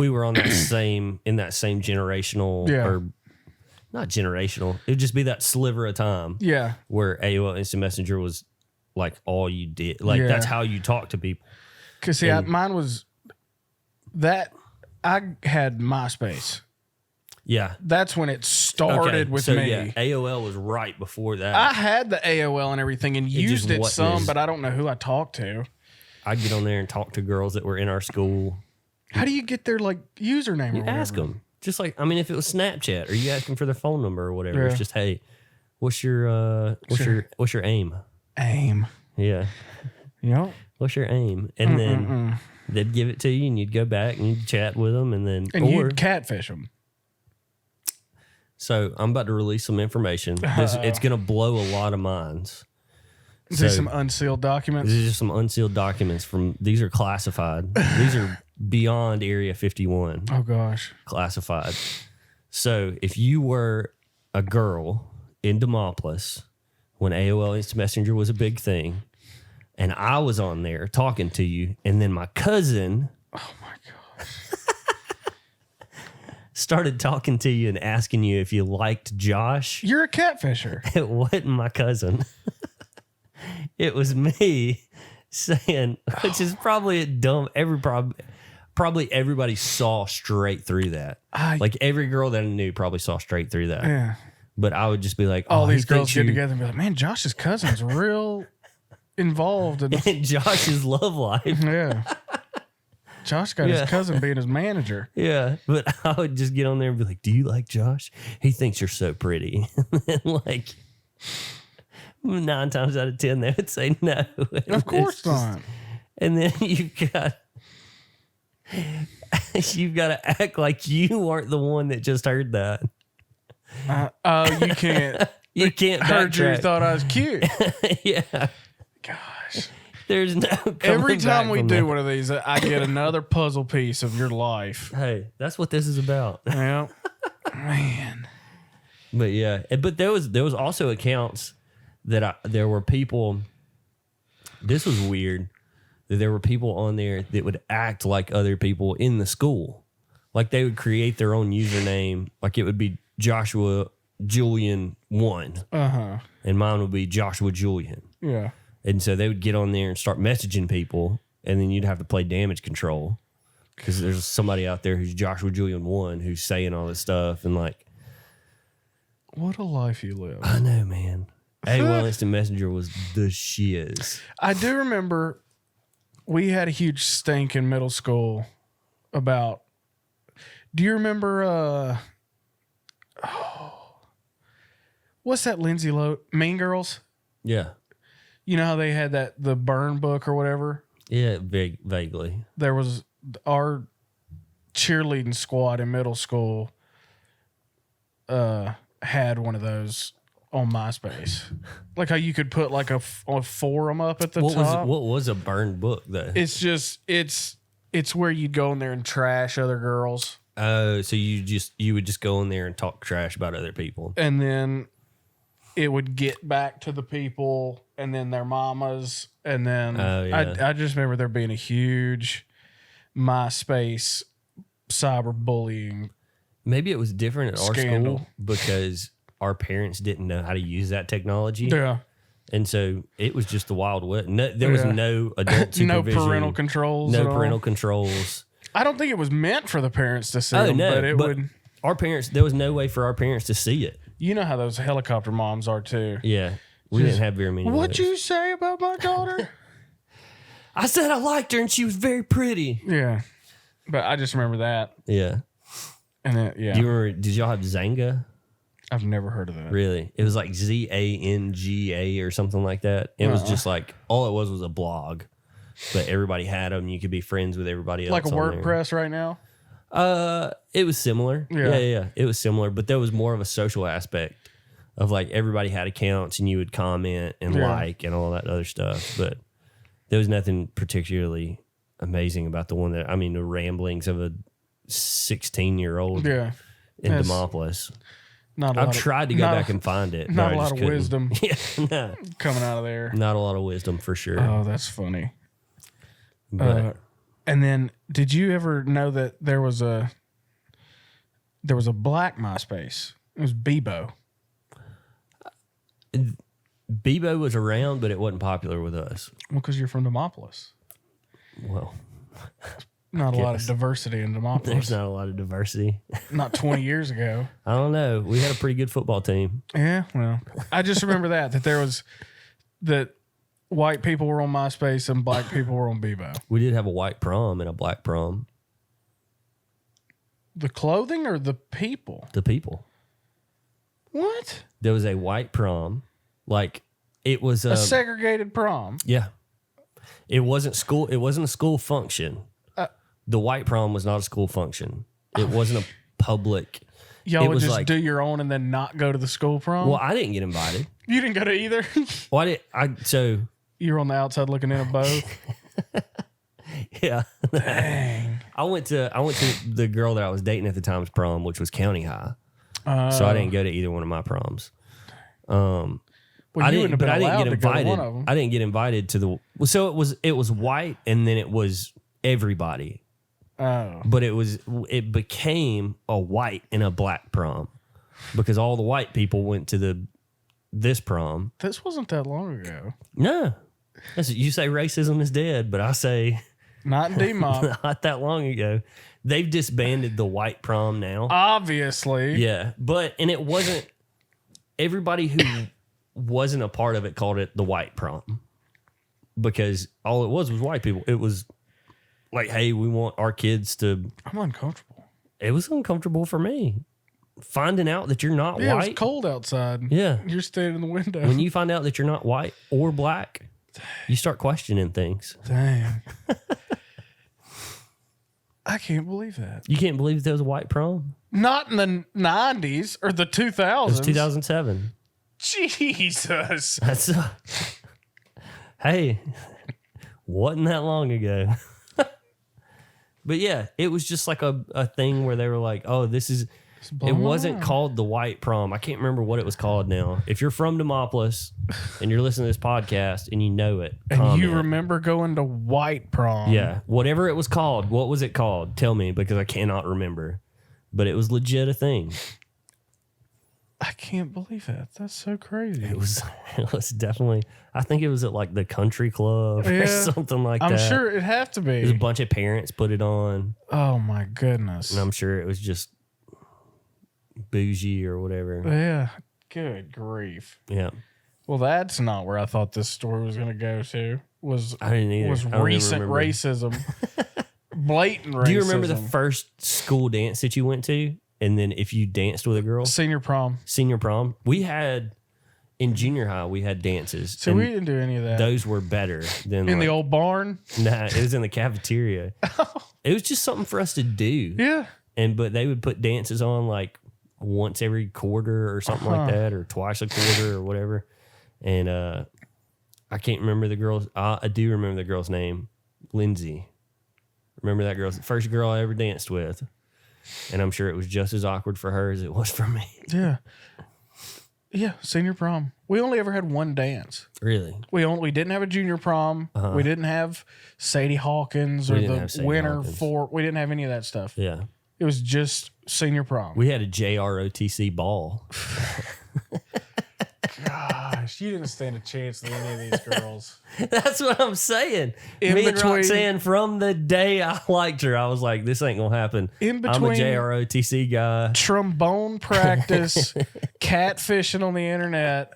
Speaker 2: were on that in that same generational or. Not generational. It would just be that sliver of time. Yeah. Where AOL Instant Messenger was like all you did. Like that's how you talk to people.
Speaker 1: Because mine was that I had MySpace.
Speaker 2: Yeah.
Speaker 1: That's when it started with me. Yeah,
Speaker 2: AOL was right before that.
Speaker 1: I had the AOL and everything and used it some, but I don't know who I talked to.
Speaker 2: I'd get on there and talk to girls that were in our school.
Speaker 1: How do you get their like username?
Speaker 2: You ask them. Just like, I mean, if it was Snapchat or you ask them for their phone number or whatever, it's just, hey, what's your aim?
Speaker 1: Aim.
Speaker 2: Yeah.
Speaker 1: Yep.
Speaker 2: What's your aim? And then they'd give it to you and you'd go back and you'd chat with them
Speaker 1: you'd catfish them.
Speaker 2: So I'm about to release some information. It's going to blow a lot of minds.
Speaker 1: Is this some unsealed documents?
Speaker 2: These are just some unsealed documents these are classified. These are beyond Area 51.
Speaker 1: Oh, gosh.
Speaker 2: Classified. So if you were a girl in Demopolis when AOL Instant Messenger was a big thing, and I was on there talking to you, and then my cousin...
Speaker 1: Oh, my gosh.
Speaker 2: started talking to you and asking you if you liked Josh.
Speaker 1: You're a catfisher.
Speaker 2: It wasn't my cousin. It was me saying, which is probably a dumb... Probably everybody saw straight through that. Like every girl that I knew probably saw straight through that.
Speaker 1: Yeah.
Speaker 2: But I would just be like,
Speaker 1: all these girls get together and be like, man, Josh's cousin's real involved in
Speaker 2: Josh's love life.
Speaker 1: Yeah. Josh got his cousin being his manager.
Speaker 2: Yeah. But I would just get on there and be like, do you like Josh? He thinks you're so pretty. And like 9 times out of 10, they would say no.
Speaker 1: Of course not.
Speaker 2: And then you've got You've got to act like you aren't the one that just heard that.
Speaker 1: You can't.
Speaker 2: You can't
Speaker 1: Heard you
Speaker 2: backtrack.
Speaker 1: thought I was cute.
Speaker 2: Yeah.
Speaker 1: Gosh.
Speaker 2: There's no
Speaker 1: Every
Speaker 2: coming
Speaker 1: time
Speaker 2: back
Speaker 1: we
Speaker 2: from
Speaker 1: do
Speaker 2: that.
Speaker 1: one of these, I get another puzzle piece of your life.
Speaker 2: Hey, that's what this is about.
Speaker 1: Yeah. Man.
Speaker 2: But yeah, but there was also accounts that there were people. This was weird. That there were people on there that would act like other people in the school, like they would create their own username. Like it would be Joshua Julian 1, and mine would be Joshua Julian.
Speaker 1: Yeah.
Speaker 2: And so they would get on there and start messaging people, and then you'd have to play damage control because there's somebody out there who's Joshua Julian 1 who's saying all this stuff and like.
Speaker 1: What a life you live.
Speaker 2: I know, man. AOL Instant Messenger was the shiz.
Speaker 1: I do remember we had a huge stink in middle school about. Do you remember? What's that Lindsay Lohan? Mean Girls.
Speaker 2: Yeah.
Speaker 1: You know how they had the burn book or whatever.
Speaker 2: Yeah, vaguely.
Speaker 1: There was our cheerleading squad in middle school. Had one of those on MySpace, like how you could put like a forum up at the top.
Speaker 2: What was a burned book though?
Speaker 1: It's just it's where you'd go in there and trash other girls.
Speaker 2: Oh, so you would just go in there and talk trash about other people,
Speaker 1: And then it would get back to the people and then their mamas. And then I just remember there being a huge MySpace cyberbullying.
Speaker 2: Maybe it was different at
Speaker 1: Scandal.
Speaker 2: our school because our parents didn't know how to use that technology.
Speaker 1: Yeah.
Speaker 2: And so it was just the Wild West. No, there was no adult supervision.
Speaker 1: No parental controls.
Speaker 2: No
Speaker 1: at all.
Speaker 2: parental controls.
Speaker 1: I don't think it was meant for the parents to see
Speaker 2: Oh,
Speaker 1: them,
Speaker 2: no.
Speaker 1: but it
Speaker 2: but
Speaker 1: would.
Speaker 2: Our parents, there was no way for our parents to see it.
Speaker 1: You know how those helicopter moms are too.
Speaker 2: Yeah. We didn't have very many.
Speaker 1: What'd
Speaker 2: of those.
Speaker 1: you say about my daughter?
Speaker 2: I said I liked her and she was very pretty.
Speaker 1: Yeah. But I just remember that.
Speaker 2: Yeah.
Speaker 1: And then, yeah.
Speaker 2: Do you remember, did y'all have Zanga?
Speaker 1: I've never heard of that.
Speaker 2: Really? It was like Zanga or something like that. It was just like, all it was a blog, but everybody had them. You could be friends with everybody else.
Speaker 1: Like a
Speaker 2: on
Speaker 1: WordPress right now?
Speaker 2: there. It was similar. Yeah. It was similar, but there was more of a social aspect of like everybody had accounts and you would comment and like and all that other stuff. But there was nothing particularly amazing about the one that, I mean, the ramblings of a 16-year-old in Demopolis. I've tried to go back and find it.
Speaker 1: Not
Speaker 2: but
Speaker 1: a
Speaker 2: I
Speaker 1: lot
Speaker 2: just
Speaker 1: of
Speaker 2: couldn't.
Speaker 1: wisdom
Speaker 2: Yeah,
Speaker 1: coming out of there.
Speaker 2: not a lot of wisdom for sure.
Speaker 1: Oh, that's funny.
Speaker 2: But
Speaker 1: And then, did you ever know that there was a black MySpace? It was Bebo.
Speaker 2: Bebo was around, but it wasn't popular with us.
Speaker 1: Well, because you're from Demopolis.
Speaker 2: Well,
Speaker 1: Not a lot of
Speaker 2: Yes.
Speaker 1: diversity in
Speaker 2: there's
Speaker 1: Demopolis.
Speaker 2: not a lot of diversity.
Speaker 1: Not 20 years ago.
Speaker 2: I don't know. We had a pretty good football team.
Speaker 1: Yeah, well, I just remember that there was that white people were on MySpace and black people were on Bebo.
Speaker 2: We did have a white prom and a black prom.
Speaker 1: The clothing or the people?
Speaker 2: The people.
Speaker 1: What?
Speaker 2: There was a white prom. Like it was
Speaker 1: A segregated prom.
Speaker 2: yeah. It wasn't school. It wasn't a school function. The white prom was not a school function. It wasn't a public.
Speaker 1: Y'all
Speaker 2: It
Speaker 1: would
Speaker 2: was
Speaker 1: just
Speaker 2: like-
Speaker 1: do your own and then not go to the school prom?
Speaker 2: Well, I didn't get invited.
Speaker 1: You didn't go to either?
Speaker 2: Why so
Speaker 1: You were on the outside looking in at both?
Speaker 2: yeah.
Speaker 1: Dang.
Speaker 2: I went to the girl that I was dating at the time's prom, which was county high. So
Speaker 1: Oh.
Speaker 2: I didn't go to either one of my proms.
Speaker 1: Well,
Speaker 2: I
Speaker 1: you
Speaker 2: didn't,
Speaker 1: wouldn't have
Speaker 2: but
Speaker 1: been
Speaker 2: I didn't
Speaker 1: allowed
Speaker 2: get
Speaker 1: to go to
Speaker 2: invited.
Speaker 1: one of them.
Speaker 2: I didn't get invited to the. Well, so it was white, and then it was everybody.
Speaker 1: Oh.
Speaker 2: But it became a white and a black prom because all the white people went to this prom.
Speaker 1: This wasn't that long ago.
Speaker 2: No, you say racism is dead, but I say
Speaker 1: Not in D-Mop.
Speaker 2: not that long ago. They've disbanded the white prom now.
Speaker 1: Obviously.
Speaker 2: Yeah, and it wasn't everybody who wasn't a part of it called it the white prom because all it was white people. It was like, hey, we want our kids to.
Speaker 1: I'm uncomfortable.
Speaker 2: It was uncomfortable for me finding out that you're not
Speaker 1: Yeah, it
Speaker 2: white.
Speaker 1: was cold outside.
Speaker 2: Yeah,
Speaker 1: You're standing in the window.
Speaker 2: when you find out that you're not white or black, you start questioning things.
Speaker 1: Dang. I can't believe that.
Speaker 2: You can't believe there was a white prom?
Speaker 1: Not in the 90s or the 2000s.
Speaker 2: It was 2007.
Speaker 1: Jesus.
Speaker 2: That's hey, wasn't that long ago. But yeah, it was just like a thing where they were like, oh, this is... It wasn't called the white prom. I can't remember what it was called now. If you're from Demopolis and you're listening to this podcast and you know it,
Speaker 1: and
Speaker 2: comment.
Speaker 1: you remember going to white prom.
Speaker 2: Yeah, whatever it was called. What was it called? Tell me, because I cannot remember. But it was legit a thing.
Speaker 1: I can't believe that. That's so crazy.
Speaker 2: It was definitely, I think it was at like the country club or something like that.
Speaker 1: I'm sure it'd have to be.
Speaker 2: There's a bunch of parents put it on.
Speaker 1: Oh my goodness.
Speaker 2: And I'm sure it was just bougie or whatever.
Speaker 1: Yeah. Good grief.
Speaker 2: Yeah.
Speaker 1: Well, that's not where I thought this story was going to go to.
Speaker 2: I didn't either.
Speaker 1: Was recent racism. Blatant racism.
Speaker 2: Do you remember the first school dance that you went to? And then if you danced with a girl?
Speaker 1: Senior prom.
Speaker 2: Senior prom. We had, in junior high, we had dances.
Speaker 1: So we didn't do any of that.
Speaker 2: Those were better than
Speaker 1: in the old barn?
Speaker 2: Nah, it was in the cafeteria. It was just something for us to do.
Speaker 1: Yeah.
Speaker 2: But they would put dances on like once every quarter or something like that, or twice a quarter or whatever. And I can't remember the girl's. I do remember the girl's name, Lindsay. Remember that girl? The first girl I ever danced with. And I'm sure it was just as awkward for her as it was for me.
Speaker 1: Yeah. Yeah, senior prom. We only ever had one dance.
Speaker 2: Really?
Speaker 1: We didn't have a junior prom. We didn't have Sadie Hawkins or the winter for. We didn't have any of that stuff.
Speaker 2: Yeah.
Speaker 1: It was just senior prom.
Speaker 2: We had a JROTC ball.
Speaker 1: Gosh, you didn't stand a chance with any of these girls.
Speaker 2: That's what I'm saying. Me and Roxanne, from the day I liked her, I was like, this ain't going to happen. I'm a JROTC guy.
Speaker 1: Trombone practice, catfishing on the internet,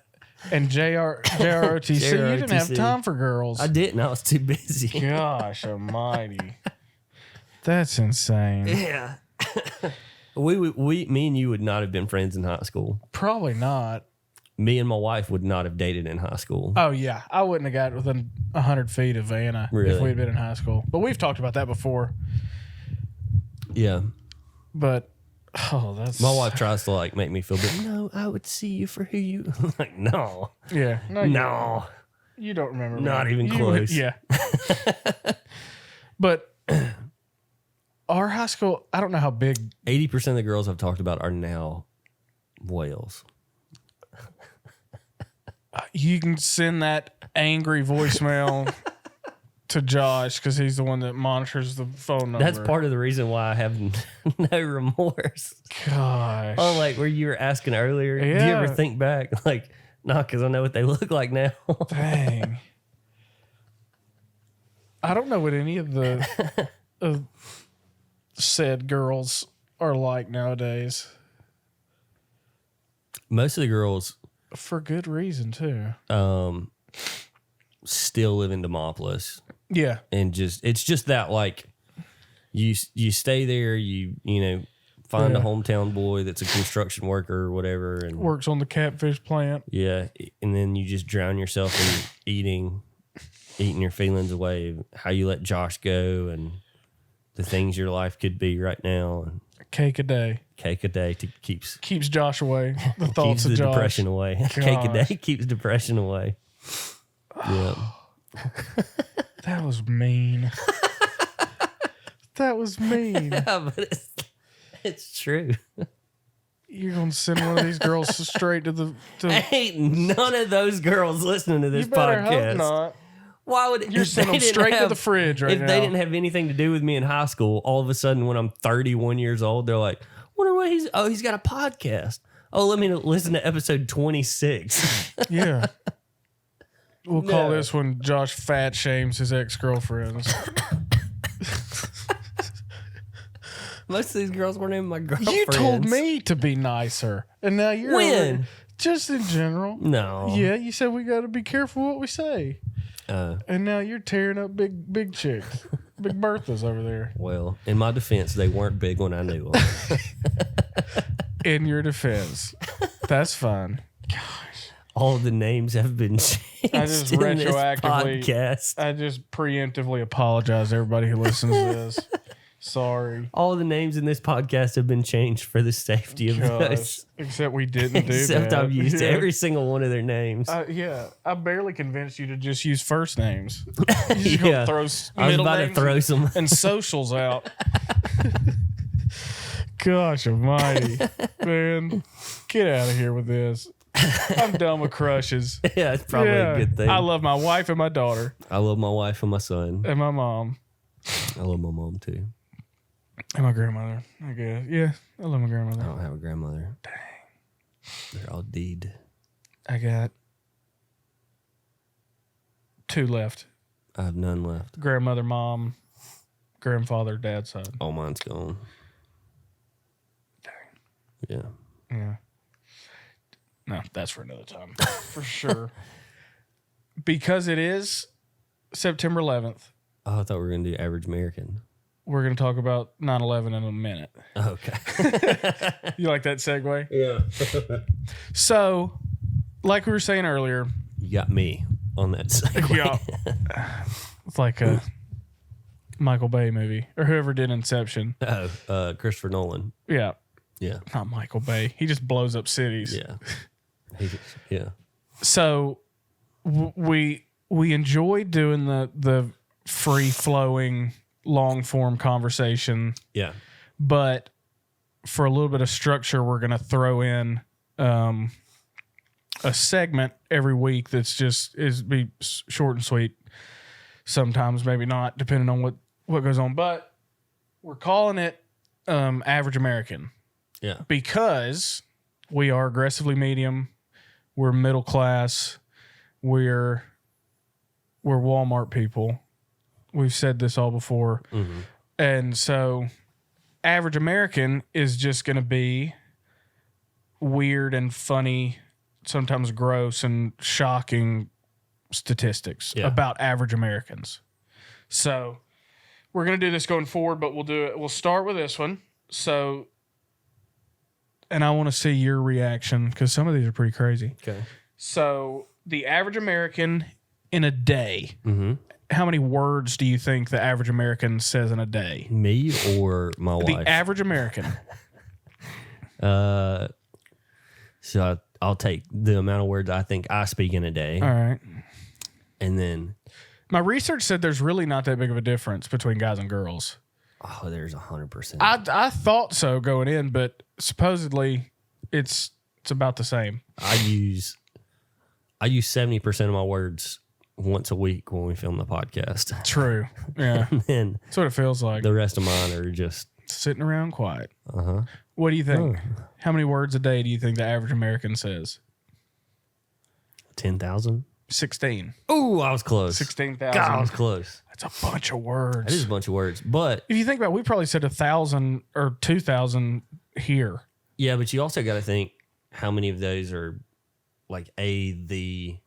Speaker 1: and JROTC. You didn't have time for girls.
Speaker 2: I didn't. I was too busy.
Speaker 1: Gosh almighty. That's insane.
Speaker 2: Yeah. Me and you would not have been friends in high school.
Speaker 1: Probably not.
Speaker 2: Me and my wife would not have dated in high school.
Speaker 1: Oh, yeah. I wouldn't have got within 100 feet of Vanna if we'd been in high school. But we've talked about that before.
Speaker 2: Yeah.
Speaker 1: But, that's...
Speaker 2: My wife tries to, like, make me feel bad. No, I would see you for who you... I'm like, no.
Speaker 1: Yeah.
Speaker 2: No.
Speaker 1: You don't remember.
Speaker 2: Not even close.
Speaker 1: Yeah. But our high school, I don't know how big...
Speaker 2: 80% of the girls I've talked about are now whales.
Speaker 1: You can send that angry voicemail to Josh because he's the one that monitors the phone number.
Speaker 2: That's part of the reason why I have no remorse.
Speaker 1: Gosh.
Speaker 2: Oh, like where you were asking earlier.
Speaker 1: Yeah.
Speaker 2: Do you ever think back? Like, no, because I know what they look like now.
Speaker 1: Dang. I don't know what any of the said girls are like nowadays.
Speaker 2: Most of the girls...
Speaker 1: For good reason, too.
Speaker 2: Still live in Demopolis.
Speaker 1: Yeah.
Speaker 2: And it's just that, like, you stay there, you find a hometown boy that's a construction worker or whatever. And
Speaker 1: works on the catfish plant.
Speaker 2: Yeah. And then you just drown yourself in eating your feelings away, how you let Josh go and the things your life could be right now. And
Speaker 1: cake a day
Speaker 2: keeps
Speaker 1: Josh away. The thoughts
Speaker 2: keeps
Speaker 1: of
Speaker 2: the
Speaker 1: Josh.
Speaker 2: depression away.
Speaker 1: Gosh.
Speaker 2: Cake a day keeps depression away. Yeah.
Speaker 1: That was mean. That was mean.
Speaker 2: Yeah, but it's true.
Speaker 1: You're gonna send one of these girls straight to the.
Speaker 2: Ain't none of those girls listening to this
Speaker 1: you better
Speaker 2: podcast.
Speaker 1: Hope not.
Speaker 2: Why would
Speaker 1: you send them straight to the fridge right now?
Speaker 2: If they didn't have anything to do with me in high school, all of a sudden when I'm 31 years old, they're like, "Wonder what he's got a podcast. Oh, let me listen to episode 26."
Speaker 1: Yeah. We'll call this when Josh fat shames his ex-girlfriends.
Speaker 2: Most of these girls weren't even my girlfriends.
Speaker 1: You told me to be nicer, and now you're
Speaker 2: when?
Speaker 1: Just in general.
Speaker 2: No.
Speaker 1: Yeah, you said we got to be careful what we say. And now you're tearing up big chicks, big Berthas over there.
Speaker 2: Well, in my defense, they weren't big when I knew them.
Speaker 1: In your defense, that's fine. Gosh,
Speaker 2: all the names have been changed.
Speaker 1: I just
Speaker 2: in this podcast.
Speaker 1: I just preemptively apologize to everybody who listens to this. Sorry.
Speaker 2: All the names in this podcast have been changed for the safety of us.
Speaker 1: Except we didn't do
Speaker 2: Except
Speaker 1: that.
Speaker 2: I've used every single one of their names.
Speaker 1: Yeah. I barely convinced you to just use first names. You just
Speaker 2: Yeah.
Speaker 1: throw
Speaker 2: I was
Speaker 1: middle
Speaker 2: about to
Speaker 1: names
Speaker 2: throw some.
Speaker 1: and socials out. Gosh almighty. Man, get out of here with this. I'm done with crushes.
Speaker 2: Yeah, it's probably a good thing.
Speaker 1: I love my wife and my daughter
Speaker 2: I love my wife and my son.
Speaker 1: and my mom
Speaker 2: I love my mom too.
Speaker 1: and my grandmother. I guess. Yeah, I love my
Speaker 2: I
Speaker 1: grandmother.
Speaker 2: don't have a grandmother. Dang. They're all dead.
Speaker 1: I got 2 left.
Speaker 2: I have none left.
Speaker 1: Grandmother, mom, grandfather, dad's side.
Speaker 2: All mine's gone.
Speaker 1: Dang.
Speaker 2: Yeah.
Speaker 1: Yeah. No, that's for another time. For sure. Because it is September 11th,
Speaker 2: Oh, I thought we were going to do average American.
Speaker 1: we're going to talk about 9/11 in a minute.
Speaker 2: Okay.
Speaker 1: You like that segue?
Speaker 2: Yeah.
Speaker 1: So, like we were saying earlier,
Speaker 2: You got me on that segue.
Speaker 1: yeah, it's like a Michael Bay movie or whoever did Inception.
Speaker 2: Oh, Christopher Nolan.
Speaker 1: Yeah,
Speaker 2: Yeah.
Speaker 1: not Michael Bay. He just blows up cities.
Speaker 2: Yeah. Yeah.
Speaker 1: So we enjoy doing the free flowing long form conversation,
Speaker 2: Yeah.
Speaker 1: but for a little bit of structure, we're going to throw in a segment every week that's just be short and sweet. Sometimes maybe not, depending on what goes on. But we're calling it Average American.
Speaker 2: Yeah.
Speaker 1: Because we are aggressively medium, we're middle class, we're Walmart people. We've said this all before.
Speaker 2: Mm-hmm.
Speaker 1: And so Average American is just going to be weird and funny, sometimes gross and shocking statistics about average Americans. So we're going to do this going forward, but we'll start with this one. So, and I want to see your reaction because some of these are pretty crazy.
Speaker 2: Okay.
Speaker 1: So the average American in a day,
Speaker 2: Mm-hmm.
Speaker 1: how many words do you think the average American says in a day?
Speaker 2: Me or my wife?
Speaker 1: The average American.
Speaker 2: So I'll take the amount of words I think I speak in a day.
Speaker 1: All right.
Speaker 2: And then,
Speaker 1: My research said there's really not that big of a difference between guys and girls.
Speaker 2: oh, there's 100%.
Speaker 1: I thought so going in, but supposedly it's about the same.
Speaker 2: I use 70% of my words once a week when we film the podcast.
Speaker 1: True. Yeah.
Speaker 2: And
Speaker 1: That's what it feels like.
Speaker 2: the rest of mine are just,
Speaker 1: Sitting around quiet.
Speaker 2: uh-huh.
Speaker 1: What do you think?
Speaker 2: Oh.
Speaker 1: How many words a day do you think the average American says?
Speaker 2: 10,000.
Speaker 1: 16.
Speaker 2: Oh, I was close.
Speaker 1: 16,000.
Speaker 2: God, I was close.
Speaker 1: That's a bunch of words.
Speaker 2: That is a bunch of words. But,
Speaker 1: If you think about it, we probably said 1,000 or 2,000 here.
Speaker 2: yeah, but you also got to think how many of those are like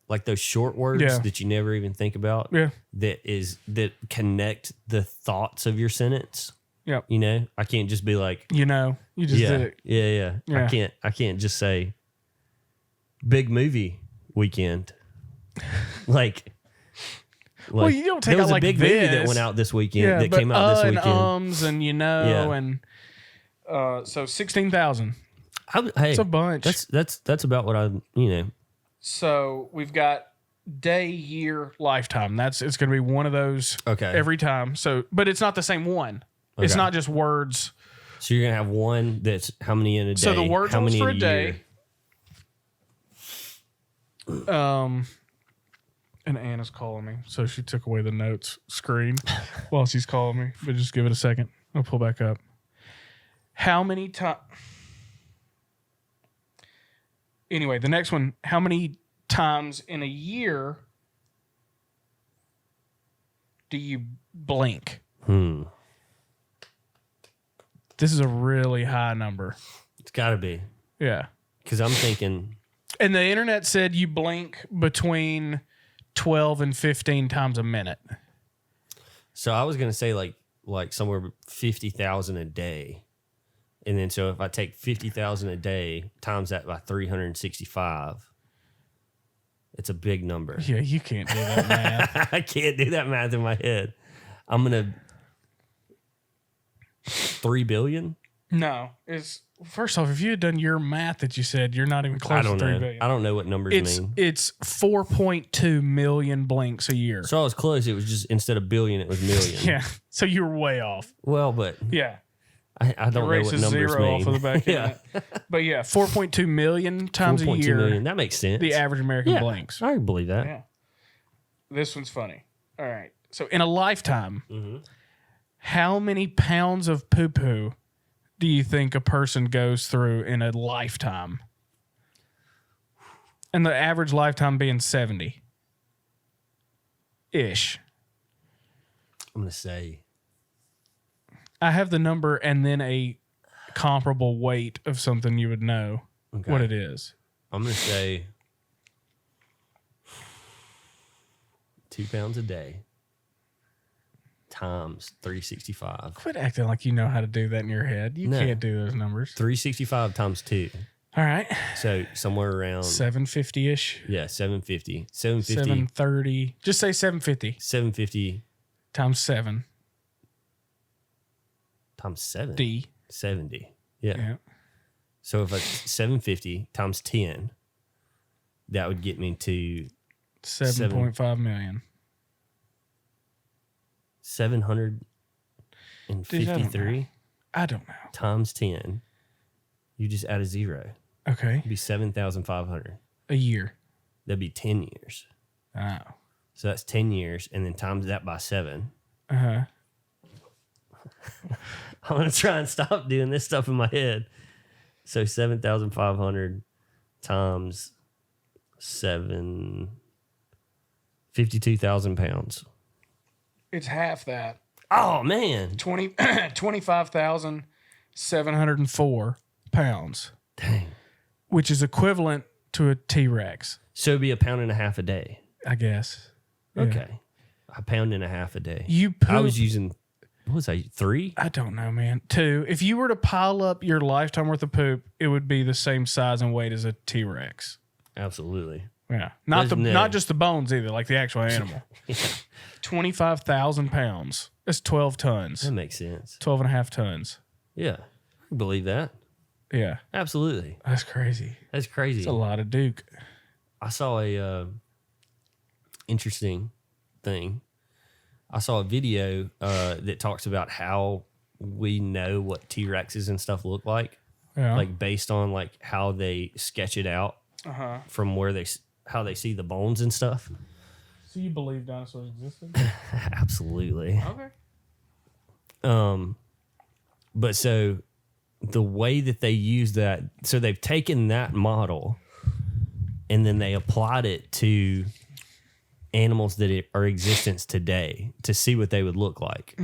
Speaker 2: like those short words
Speaker 1: Yeah.
Speaker 2: that you never even think about.
Speaker 1: Yeah.
Speaker 2: That connect the thoughts of your sentence.
Speaker 1: Yep.
Speaker 2: You know, I can't just be like,
Speaker 1: You just
Speaker 2: yeah,
Speaker 1: did it.
Speaker 2: yeah.
Speaker 1: Yeah.
Speaker 2: I can't just say big movie weekend. like,
Speaker 1: Well, you don't take
Speaker 2: there was
Speaker 1: out
Speaker 2: a
Speaker 1: like
Speaker 2: big
Speaker 1: this.
Speaker 2: movie that went out this weekend
Speaker 1: Yeah,
Speaker 2: that
Speaker 1: but
Speaker 2: came out this
Speaker 1: and
Speaker 2: weekend.
Speaker 1: and
Speaker 2: Yeah.
Speaker 1: and so 16,000.
Speaker 2: Hey,
Speaker 1: It's a bunch.
Speaker 2: That's about what I
Speaker 1: So we've got day, year, lifetime. It's going to be one of those
Speaker 2: Okay.
Speaker 1: every time. So, but it's not the same one. It's
Speaker 2: Okay.
Speaker 1: not just words.
Speaker 2: So you're gonna have one that's how many in a day?
Speaker 1: So the words
Speaker 2: how
Speaker 1: was
Speaker 2: many
Speaker 1: for
Speaker 2: in
Speaker 1: a day.
Speaker 2: year?
Speaker 1: And Anna's calling me, so she took away the notes screen while she's calling me. But just give it a second. I'll pull back up. How many times? Anyway, the next one. How many times in a year do you blink? This is a really high number.
Speaker 2: It's got to be
Speaker 1: Yeah.
Speaker 2: because I'm thinking.
Speaker 1: And the internet said you blink between 12 and 15 times a minute.
Speaker 2: So I was gonna say like somewhere 50,000 a day, and then so if I take 50,000 a day times that by 365, it's a big number.
Speaker 1: Yeah, you can't do that math.
Speaker 2: I can't do that math in my head. I'm gonna. 3 billion?
Speaker 1: No, it's first off, if you had done your math that you said, you're not even close to 3 billion.
Speaker 2: I don't know what numbers mean.
Speaker 1: It's 4.2 million blinks a year.
Speaker 2: So I was close. It was just instead of billion, it was million.
Speaker 1: Yeah. So you were way off.
Speaker 2: Well, but
Speaker 1: Yeah.
Speaker 2: I don't know what numbers
Speaker 1: zero
Speaker 2: mean.
Speaker 1: off of the back end. But yeah, 4.2 million times a
Speaker 2: 4.2
Speaker 1: year.
Speaker 2: million. That makes sense.
Speaker 1: The average American blinks.
Speaker 2: I can believe that.
Speaker 1: Yeah. This one's funny. All right. So in a lifetime, how many pounds of poo-poo do you think a person goes through in a lifetime? And the average lifetime being 70-ish.
Speaker 2: I'm going to say.
Speaker 1: I have the number and then a comparable weight of something you would know what it is.
Speaker 2: I'm going to say 2 pounds a day times 365.
Speaker 1: Quit acting like you know how to do that in your head. You can't do those numbers.
Speaker 2: 365 times 2.
Speaker 1: All right.
Speaker 2: So somewhere around
Speaker 1: 750-ish.
Speaker 2: Yeah, 750.
Speaker 1: 730. Just say 750.
Speaker 2: 750
Speaker 1: times 7.
Speaker 2: Times 7.
Speaker 1: D.
Speaker 2: 70. Yeah. So if it's 750 times 10, that would get me to
Speaker 1: 7.5 million.
Speaker 2: 753
Speaker 1: I don't know.
Speaker 2: times 10. You just add a 0.
Speaker 1: Okay.
Speaker 2: It'd be 7,500.
Speaker 1: A year.
Speaker 2: That'd be 10 years.
Speaker 1: Oh.
Speaker 2: So that's 10 years, and then times that by 7.
Speaker 1: Uh-huh.
Speaker 2: I'm going to try and stop doing this stuff in my head. So 7,500 times 7, 52,000 pounds.
Speaker 1: It's half that.
Speaker 2: Oh, man.
Speaker 1: 25,704 pounds.
Speaker 2: Dang.
Speaker 1: Which is equivalent to a T-Rex.
Speaker 2: So it'd be a pound and a half a day.
Speaker 1: I guess. Yeah.
Speaker 2: Okay. A pound and a half a day.
Speaker 1: I
Speaker 2: was using, what was I, 3?
Speaker 1: I don't know, man. 2. If you were to pile up your lifetime worth of poop, it would be the same size and weight as a T-Rex.
Speaker 2: Absolutely.
Speaker 1: Yeah. Not just the bones either, like the actual animal.
Speaker 2: Yeah.
Speaker 1: 25,000 pounds. That's 12 tons.
Speaker 2: That makes sense.
Speaker 1: 12 and a half tons.
Speaker 2: Yeah. I can believe that.
Speaker 1: Yeah.
Speaker 2: Absolutely.
Speaker 1: That's crazy.
Speaker 2: That's crazy.
Speaker 1: It's a lot of Duke.
Speaker 2: I saw a interesting thing. I saw a video that talks about how we know what T-Rexes and stuff look like.
Speaker 1: Yeah.
Speaker 2: Like based on like how they sketch it out from where how they see the bones and stuff.
Speaker 1: So you believe dinosaurs existed?
Speaker 2: Absolutely.
Speaker 1: Okay.
Speaker 2: But so the way that they use that, so they've taken that model and then they applied it to animals that are in existence today to see what they would look like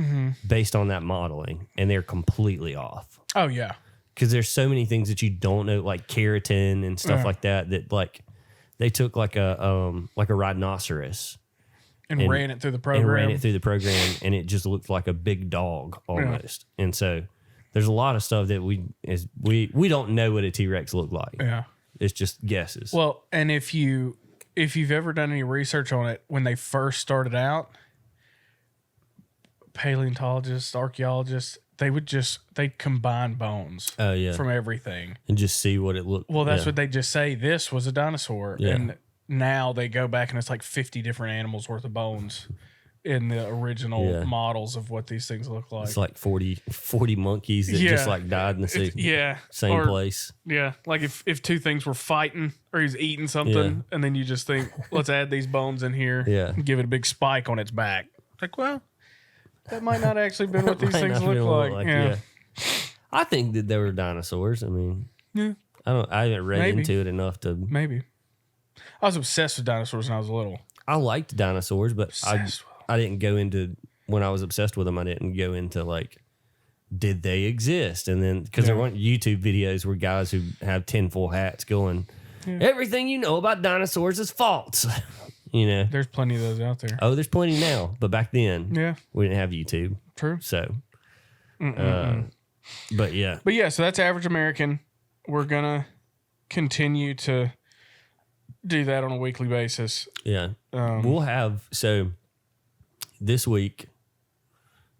Speaker 2: based on that modeling, and they're completely off.
Speaker 1: Oh yeah,
Speaker 2: because there's so many things that you don't know, like keratin and stuff like that. That like they took like a rhinoceros
Speaker 1: and ran it through the program,
Speaker 2: and it just looked like a big dog almost. Yeah. And so there's a lot of stuff that we don't know what a T-Rex looked like.
Speaker 1: Yeah, it's
Speaker 2: just guesses.
Speaker 1: Well, and if you've ever done any research on it, when they first started out, paleontologists, archaeologists, they'd combine bones from everything.
Speaker 2: And just see what it looked like.
Speaker 1: Well, that's what they just say. This was a dinosaur. Yeah. And now they go back and it's like 50 different animals worth of bones in the original models of what these things look like.
Speaker 2: It's like 40 monkeys that just like died in the same place.
Speaker 1: Yeah. Like if two things were fighting or he's eating something and then you just think, let's add these bones in here and give it a big spike on its back. Like, well, that might not actually been what these things look like. Yeah.
Speaker 2: I think that they were dinosaurs. I mean, I haven't read into it enough to.
Speaker 1: Maybe. I was obsessed with dinosaurs when I was little.
Speaker 2: I liked dinosaurs, but I didn't go into, when I was obsessed with them, I didn't go into like, did they exist? And then, because there weren't YouTube videos where guys who have tinfoil hats going, everything you know about dinosaurs is false. You know,
Speaker 1: there's plenty of those out there.
Speaker 2: Oh, there's plenty now, but back then, we didn't have YouTube.
Speaker 1: True.
Speaker 2: So, but yeah.
Speaker 1: So that's average American. We're gonna continue to do that on a weekly basis.
Speaker 2: Yeah, we'll have this week.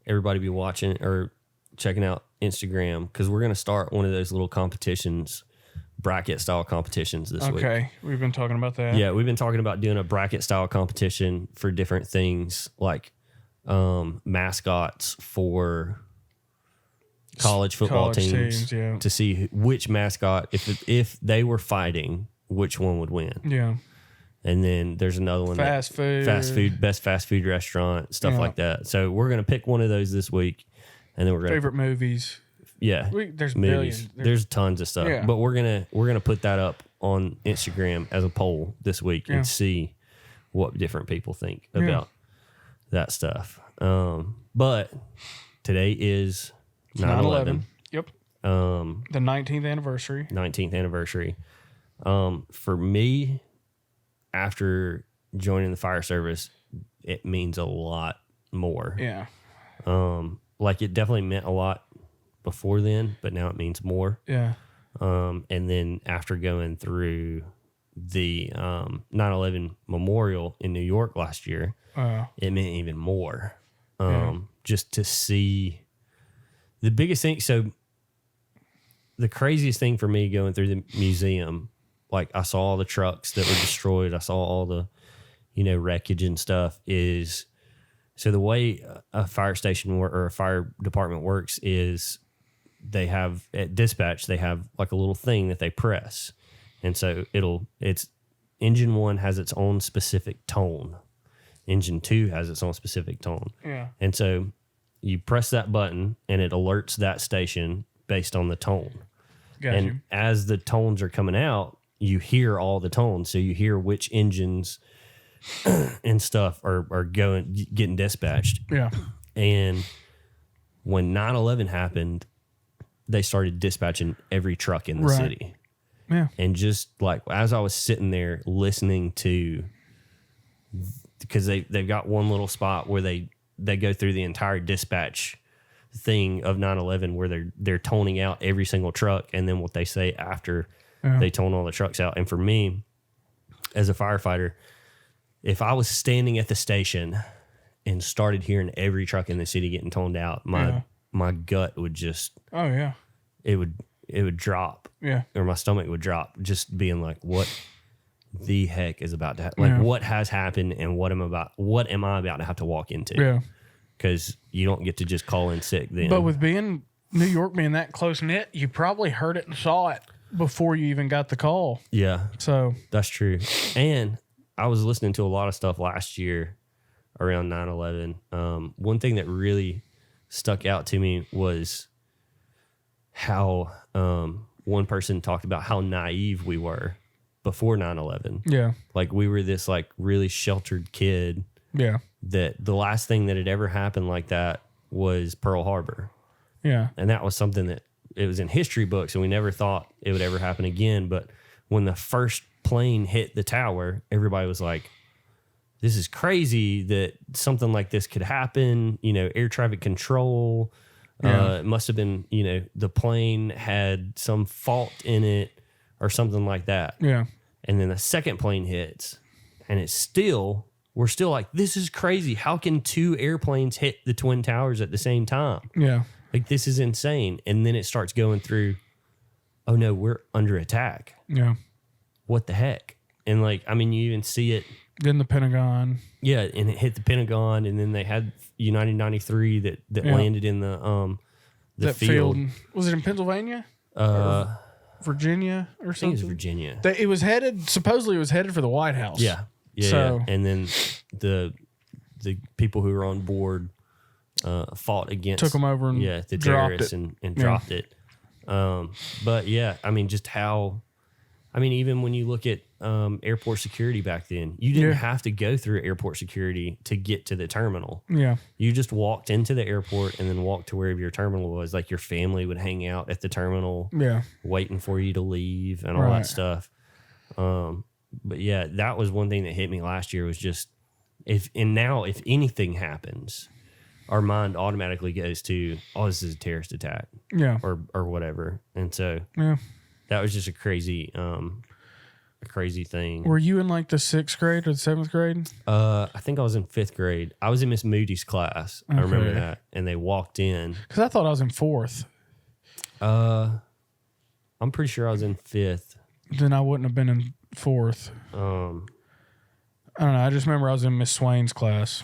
Speaker 2: Everybody be watching or checking out Instagram because we're going to start one of those little competitions, bracket style competitions this week.
Speaker 1: Okay, we've been talking about that.
Speaker 2: Yeah, we've been talking about doing a bracket style competition for different things like mascots for college football teams
Speaker 1: yeah.
Speaker 2: to see which mascot, if they were fighting, which one would win.
Speaker 1: Yeah.
Speaker 2: And then there's another one,
Speaker 1: best
Speaker 2: fast food restaurant, stuff like that. So we're going to pick one of those this week. And then we're going to
Speaker 1: favorite movies.
Speaker 2: Yeah.
Speaker 1: There's
Speaker 2: movies.
Speaker 1: billions.
Speaker 2: There's tons of stuff.
Speaker 1: Yeah.
Speaker 2: But we're going to put that up on Instagram as a poll this week and see what different people think about that stuff. But today is 9/11.
Speaker 1: Yep. The 19th anniversary.
Speaker 2: 19th anniversary. For me, after joining the fire service, it means a lot more.
Speaker 1: Yeah.
Speaker 2: Like it definitely meant a lot before then, but now it means more.
Speaker 1: Yeah.
Speaker 2: And then after going through the 9/11 memorial in New York last year, it meant even more. Just to see the biggest thing. So the craziest thing for me going through the museum, like I saw all the trucks that were destroyed. I saw all the, wreckage and stuff is, so the way a fire station or a fire department works is they have at dispatch, they have like a little thing that they press. And so it's engine 1 has its own specific tone. Engine 2 has its own specific tone.
Speaker 1: Yeah.
Speaker 2: And so you press that button and it alerts that station based on the tone.
Speaker 1: Gotcha.
Speaker 2: As the tones are coming out, you hear all the tones. So you hear which engines and stuff are getting dispatched.
Speaker 1: Yeah.
Speaker 2: And when 9/11 happened, they started dispatching every truck in the city.
Speaker 1: Yeah.
Speaker 2: And just like as I was sitting there listening to, because they've got one little spot where they go through the entire dispatch thing of 9/11 where they're toning out every single truck and then what they say after they tone all the trucks out. And for me, as a firefighter, if I was standing at the station and started hearing every truck in the city getting toned out, my gut would just it would drop.
Speaker 1: Yeah.
Speaker 2: Or my stomach would drop, just being like, what the heck is about to happen? Like what has happened and what am I about to have to walk into?
Speaker 1: Yeah.
Speaker 2: Because you don't get to just call in sick then.
Speaker 1: But with New York being that close knit, you probably heard it and saw it before you even got the call.
Speaker 2: Yeah.
Speaker 1: So
Speaker 2: that's true. And I was listening to a lot of stuff last year around 9/11. One thing that really stuck out to me was how one person talked about how naive we were before 9/11.
Speaker 1: Yeah.
Speaker 2: Like we were this like really sheltered kid.
Speaker 1: Yeah.
Speaker 2: That the last thing that had ever happened like that was Pearl Harbor.
Speaker 1: Yeah.
Speaker 2: And that was something that it was in history books and we never thought it would ever happen again. But when the first plane hit the tower, everybody was like, this is crazy that something like this could happen. Air traffic control. It must have been, the plane had some fault in it or something like that.
Speaker 1: Yeah.
Speaker 2: And then the second plane hits and we're still like, this is crazy. How can 2 airplanes hit the Twin Towers at the same time?
Speaker 1: Yeah.
Speaker 2: Like, this is insane. And then it starts going through, oh no, we're under attack.
Speaker 1: Yeah.
Speaker 2: What the heck? And like, I mean, you even see it.
Speaker 1: Then the Pentagon.
Speaker 2: Yeah. And it hit the Pentagon. And then they had United 93 that landed in the field.
Speaker 1: Was it in Pennsylvania? Virginia or something?
Speaker 2: I think it was Virginia.
Speaker 1: It was supposedly for the White House.
Speaker 2: Yeah. Yeah. And then the people who were on board fought against,
Speaker 1: took them over and
Speaker 2: the terrorists and dropped it. But yeah, I mean, just how, even when you look at airport security back then, you didn't have to go through airport security to get to the terminal.
Speaker 1: Yeah. You
Speaker 2: just walked into the airport and then walked to wherever your terminal was. Like your family would hang out at the terminal, waiting for you to leave and all that stuff. But yeah, that was one thing that hit me last year was just if anything happens, our mind automatically goes to, oh, this is a terrorist attack. Yeah. Or whatever. And so that was just a crazy a crazy thing.
Speaker 1: Were you in like the 6th grade or the 7th grade?
Speaker 2: I think I was in 5th grade. I was in Miss Moody's class. I remember that. And they walked in.
Speaker 1: Because I thought I was in 4th.
Speaker 2: I'm pretty sure I was in 5th.
Speaker 1: Then I wouldn't have been in 4th. I don't know. I just remember I was in Miss Swain's class.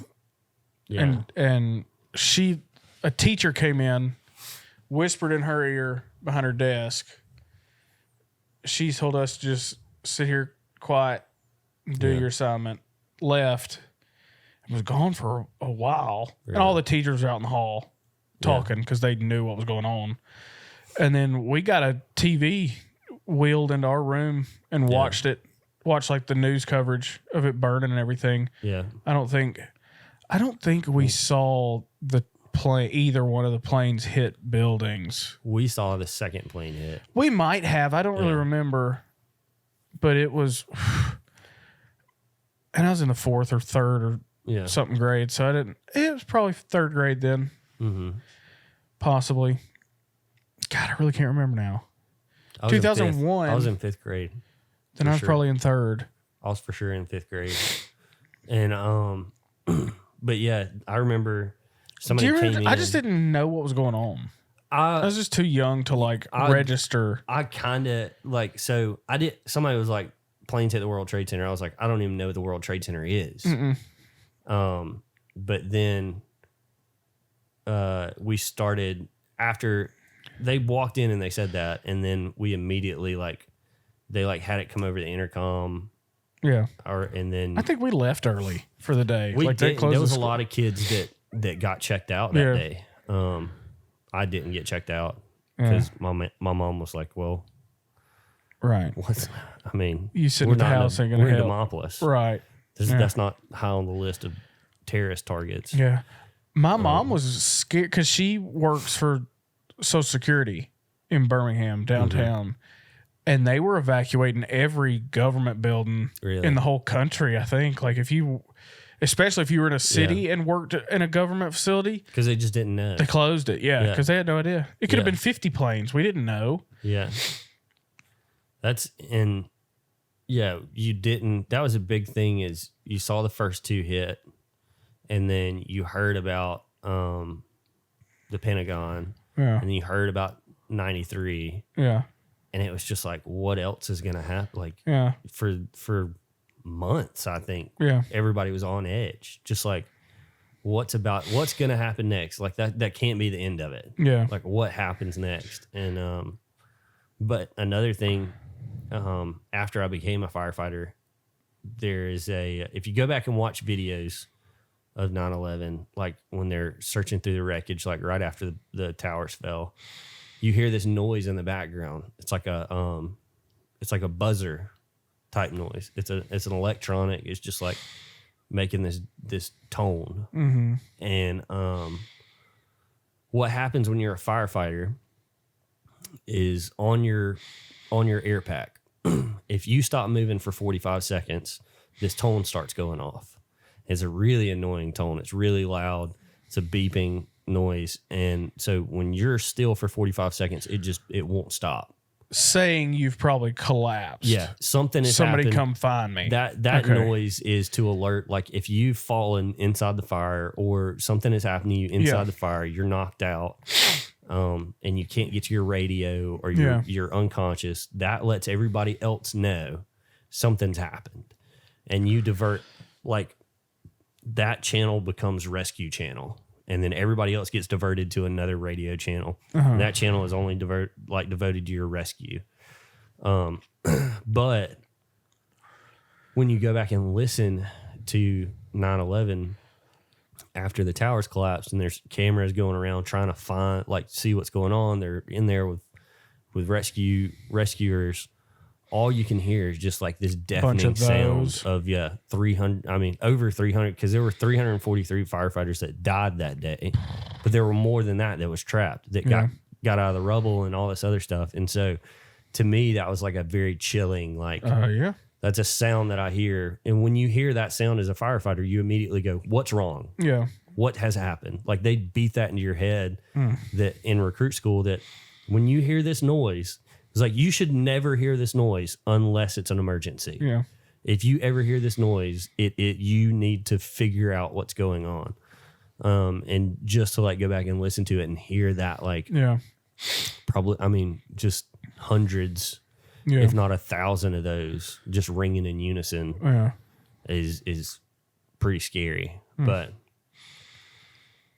Speaker 2: Yeah.
Speaker 1: And a teacher came in, whispered in her ear behind her desk. She told us to just sit here quiet and do your assignment. Left. And was gone for a while. Really? And all the teachers were out in the hall talking because they knew what was going on. And then we got a TV wheeled into our room and watched like the news coverage of it burning and everything.
Speaker 2: Yeah.
Speaker 1: I don't think we saw either one of the planes hit buildings.
Speaker 2: We saw the second plane hit.
Speaker 1: We might have. I don't really remember. But it was, and I was in the 4th or 3rd or something grade. So it was probably 3rd grade then. Mm-hmm. Possibly. God, I really can't remember now. 2001.
Speaker 2: I was in 5th grade.
Speaker 1: Then I was probably in 3rd.
Speaker 2: I was for sure in 5th grade. And, but yeah, I remember somebody came in.
Speaker 1: I just didn't know what was going on. I was just too young to register.
Speaker 2: I kind of somebody was like, planes hit the World Trade Center. I was like, I don't even know what the World Trade Center is. But then we started after they walked in and they said that, and then we immediately they had it come over the intercom.
Speaker 1: Yeah.
Speaker 2: And then
Speaker 1: I think we left early for the day.
Speaker 2: We did. There was a lot of kids that got checked out that day. I didn't get checked out because my mom was like, well,
Speaker 1: right. You sit in the house and
Speaker 2: we're in Demopolis.
Speaker 1: Right.
Speaker 2: That's not high on the list of terrorist targets.
Speaker 1: Yeah. My mom was scared because she works for Social Security in Birmingham downtown, and they were evacuating every government building in the whole country. I think, especially if you were in a city and worked in a government facility,
Speaker 2: because they just didn't know.
Speaker 1: They closed it, because they had no idea. It could have been 50 planes. We didn't know. Yeah,
Speaker 2: you didn't. That was a big thing. Is you saw the first 2 hit, and then you heard about the Pentagon. Yeah. And you heard about 93. Yeah. And it was just like, what else is going to happen? For months, I think. Yeah. Everybody was on edge. Just like, what's going to happen next? Like that can't be the end of it. Yeah. Like what happens next? And but another thing, after I became a firefighter, there is if you go back and watch videos of 9/11, like when they're searching through the wreckage, like right after the towers fell, you hear this noise in the background. It's like a buzzer type noise. It's an electronic. It's just like making this tone. Mm-hmm. And what happens when you're a firefighter is on your air pack. If you stop moving for 45 seconds, this tone starts going off. It's a really annoying tone. It's really loud. It's a beeping noise. And so when you're still for 45 seconds, it won't stop.
Speaker 1: Saying you've probably collapsed.
Speaker 2: Yeah. Something has
Speaker 1: Somebody
Speaker 2: happened.
Speaker 1: Come find me.
Speaker 2: That noise is to alert, like if you've fallen inside the fire or something has happened to you inside the fire, you're knocked out, and you can't get to your radio or you're unconscious. That lets everybody else know something's happened. And you divert, that channel becomes rescue channel, and then everybody else gets diverted to another radio channel. And that channel is only devoted to your rescue. But when you go back and listen to 9/11 after the towers collapsed, and there's cameras going around trying to see what's going on, they're in there with rescuers. All you can hear is just like this deafening sound of 300. Over 300, because there were 343 firefighters that died that day, but there were more than that was trapped that got out of the rubble and all this other stuff. And so, to me, that was like a very chilling that's a sound that I hear. And when you hear that sound as a firefighter, you immediately go, "What's wrong? Yeah, what has happened?" Like they beat that into your head that in recruit school that when you hear this noise. It's was like, you should never hear this noise unless it's an emergency.
Speaker 1: Yeah.
Speaker 2: If you ever hear this noise, you need to figure out what's going on. And just to like go back and listen to it and hear that, like, probably, I mean, just hundreds, if not 1,000 of those just ringing in unison is pretty scary. But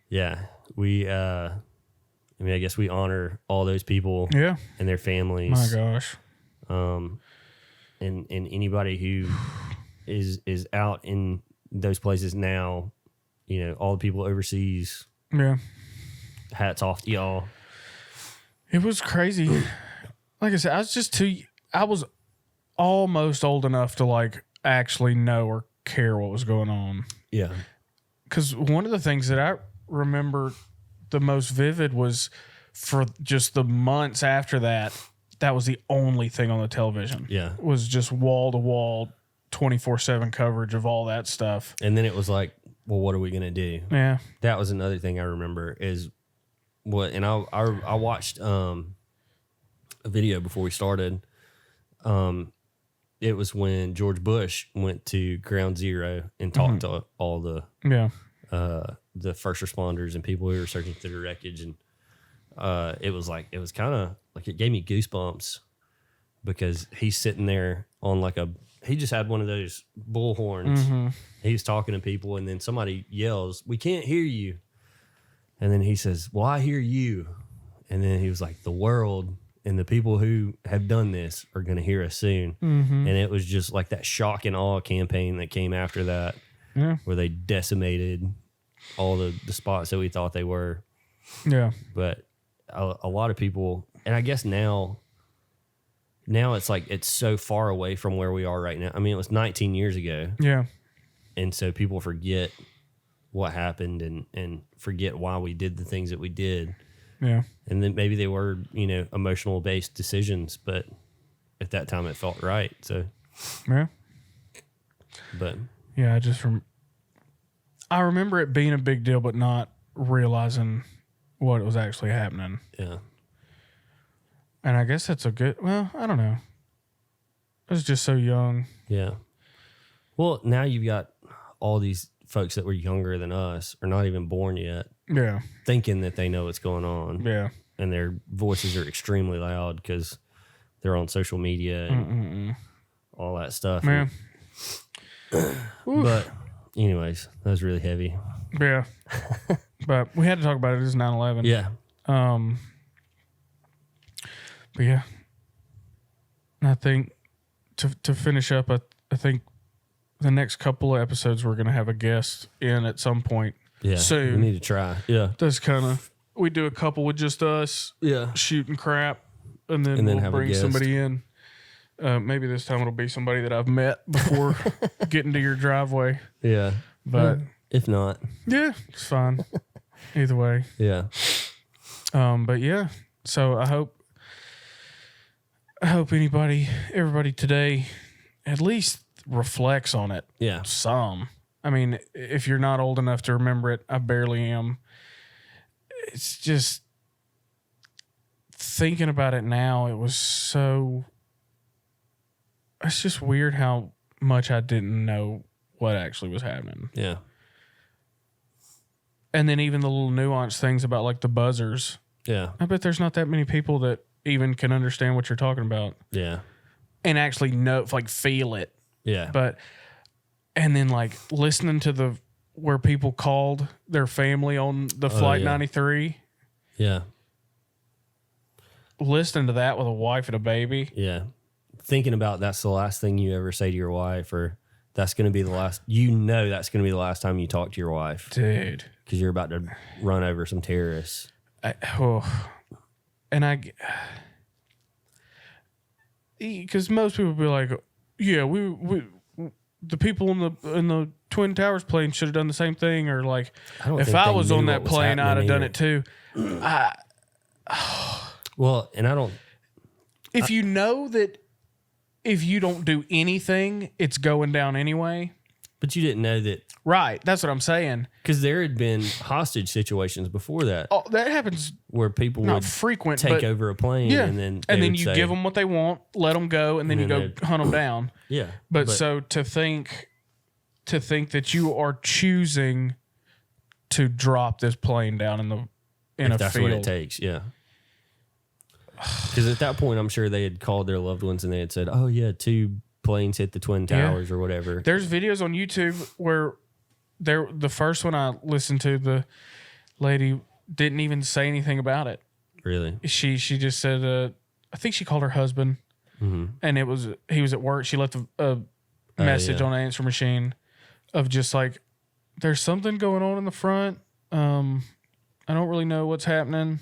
Speaker 2: yeah, I guess we honor all those people and their families.
Speaker 1: My gosh.
Speaker 2: And anybody who is out in those places now, you know, all the people overseas.
Speaker 1: Yeah.
Speaker 2: Hats off to y'all.
Speaker 1: It was crazy. Like I said, I was almost old enough to like actually know or care what was going on.
Speaker 2: Yeah.
Speaker 1: Because one of the things that I remember the most vivid was for just the months after that, that was the only thing on the television.
Speaker 2: Yeah.
Speaker 1: Was just wall to wall 24/7 coverage of all that stuff.
Speaker 2: And then it was like, well, what are we going to do?
Speaker 1: Yeah.
Speaker 2: That was another thing I remember is what, and I watched a video before we started. It was when George Bush went to Ground Zero and talked to all the first responders and people who were searching through the wreckage. And it gave me goosebumps because he's sitting there on he just had one of those bullhorns. He was talking to people and then somebody yells, "We can't hear you." And then he says, "Well, I hear you." And then he was like, "The world and the people who have done this are going to hear us soon." And it was just like that shock and awe campaign that came after that, where they decimated all the spots that we thought they were.
Speaker 1: Yeah.
Speaker 2: But a lot of people, and I guess now it's like it's so far away from where we are right now. I mean, it was 19 years ago.
Speaker 1: Yeah.
Speaker 2: And so people forget what happened and forget why we did the things that we did.
Speaker 1: Yeah.
Speaker 2: And then maybe they were, you know, emotional based decisions, but at that time it felt right. So,
Speaker 1: yeah.
Speaker 2: But
Speaker 1: yeah, I remember it being a big deal, but not realizing what was actually happening.
Speaker 2: Yeah.
Speaker 1: And I guess that's I don't know. I was just so young.
Speaker 2: Yeah. Well, now you've got all these folks that were younger than us or not even born yet.
Speaker 1: Yeah.
Speaker 2: Thinking that they know what's going on.
Speaker 1: Yeah.
Speaker 2: And their voices are extremely loud because they're on social media and all that stuff.
Speaker 1: Yeah.
Speaker 2: But anyways, that was really heavy.
Speaker 1: Yeah. But we had to talk about it. It is 9/11.
Speaker 2: Yeah.
Speaker 1: But yeah. I think to finish up, I think the next couple of episodes we're going to have a guest in at some point.
Speaker 2: Yeah.
Speaker 1: Soon.
Speaker 2: We need to try. Yeah.
Speaker 1: That's we do a couple with just us.
Speaker 2: Yeah.
Speaker 1: Shooting crap. And then we'll bring somebody in. Maybe this time it'll be somebody that I've met before getting to your driveway.
Speaker 2: Yeah.
Speaker 1: But
Speaker 2: if not.
Speaker 1: Yeah, it's fine. Either way.
Speaker 2: Yeah.
Speaker 1: But yeah. So I hope everybody today at least reflects on it.
Speaker 2: Yeah.
Speaker 1: Some. I mean, if you're not old enough to remember it, I barely am. It's just thinking about it now, it's just weird how much I didn't know what actually was happening.
Speaker 2: Yeah.
Speaker 1: And then even the little nuanced things about like the buzzers.
Speaker 2: Yeah.
Speaker 1: I bet there's not that many people that even can understand what you're talking about.
Speaker 2: Yeah.
Speaker 1: And actually know, like feel it.
Speaker 2: Yeah.
Speaker 1: And then like listening to where people called their family on the Flight 93.
Speaker 2: Yeah.
Speaker 1: Listening to that with a wife and a baby.
Speaker 2: Yeah. Thinking about that's the last thing you ever say to your wife, or that's going to be the last, that's going to be the last time you talk to your wife.
Speaker 1: Dude.
Speaker 2: Because you're about to run over some terrorists.
Speaker 1: Because most people be like, yeah, we the people in the Twin Towers plane should have done the same thing, or like, if I was on that plane, I'd have done it too.
Speaker 2: Well, and I don't.
Speaker 1: If you know that if you don't do anything, it's going down anyway.
Speaker 2: But you didn't know that.
Speaker 1: Right. That's what I'm saying.
Speaker 2: Because there had been hostage situations before that.
Speaker 1: Oh, that happens
Speaker 2: where people
Speaker 1: not
Speaker 2: would
Speaker 1: frequent,
Speaker 2: take over a plane and then
Speaker 1: you give them what they want, let them go, and then you go hunt them down.
Speaker 2: Yeah.
Speaker 1: But so to think that you are choosing to drop this plane down in a field.
Speaker 2: That's what it takes, yeah. Because at that point, I'm sure they had called their loved ones and they had said, "Oh yeah, 2 planes hit the Twin Towers or whatever."
Speaker 1: There's videos on YouTube where the first one I listened to, the lady didn't even say anything about it.
Speaker 2: Really?
Speaker 1: She just said, I think she called her husband, and he was at work. She left a message on the answer machine of just like, "There's something going on in the front. I don't really know what's happening."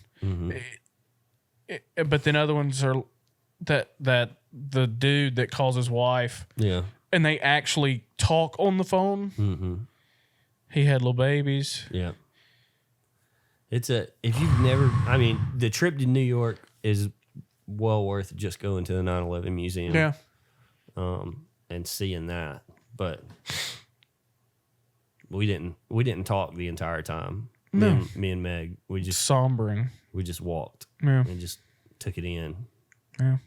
Speaker 1: But then other ones are that the dude that calls his wife, and they actually talk on the phone. He had little babies.
Speaker 2: Yeah. If you've never, I mean, the trip to New York is well worth just going to the 9/11 museum.
Speaker 1: Yeah.
Speaker 2: And seeing that, but we didn't talk the entire time.
Speaker 1: No.
Speaker 2: Me and Meg, we just
Speaker 1: sombering.
Speaker 2: We just walked.
Speaker 1: Yeah.
Speaker 2: And just took it in.
Speaker 1: Yeah.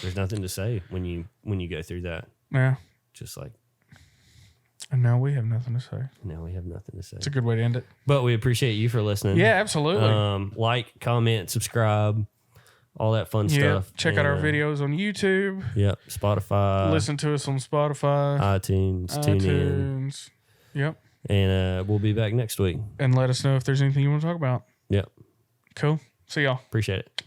Speaker 2: There's nothing to say when you go through that.
Speaker 1: Yeah.
Speaker 2: Just like.
Speaker 1: And now we have nothing to say.
Speaker 2: Now we have nothing to say.
Speaker 1: It's a good way to end it.
Speaker 2: But we appreciate you for listening.
Speaker 1: Yeah, absolutely.
Speaker 2: Like, comment, subscribe, all that fun stuff.
Speaker 1: Check out our videos on YouTube.
Speaker 2: Yep. Spotify.
Speaker 1: Listen to us on Spotify.
Speaker 2: iTunes. Tune in.
Speaker 1: Yep.
Speaker 2: And we'll be back next week.
Speaker 1: And let us know if there's anything you want to talk about.
Speaker 2: Yep.
Speaker 1: Cool. See y'all.
Speaker 2: Appreciate it.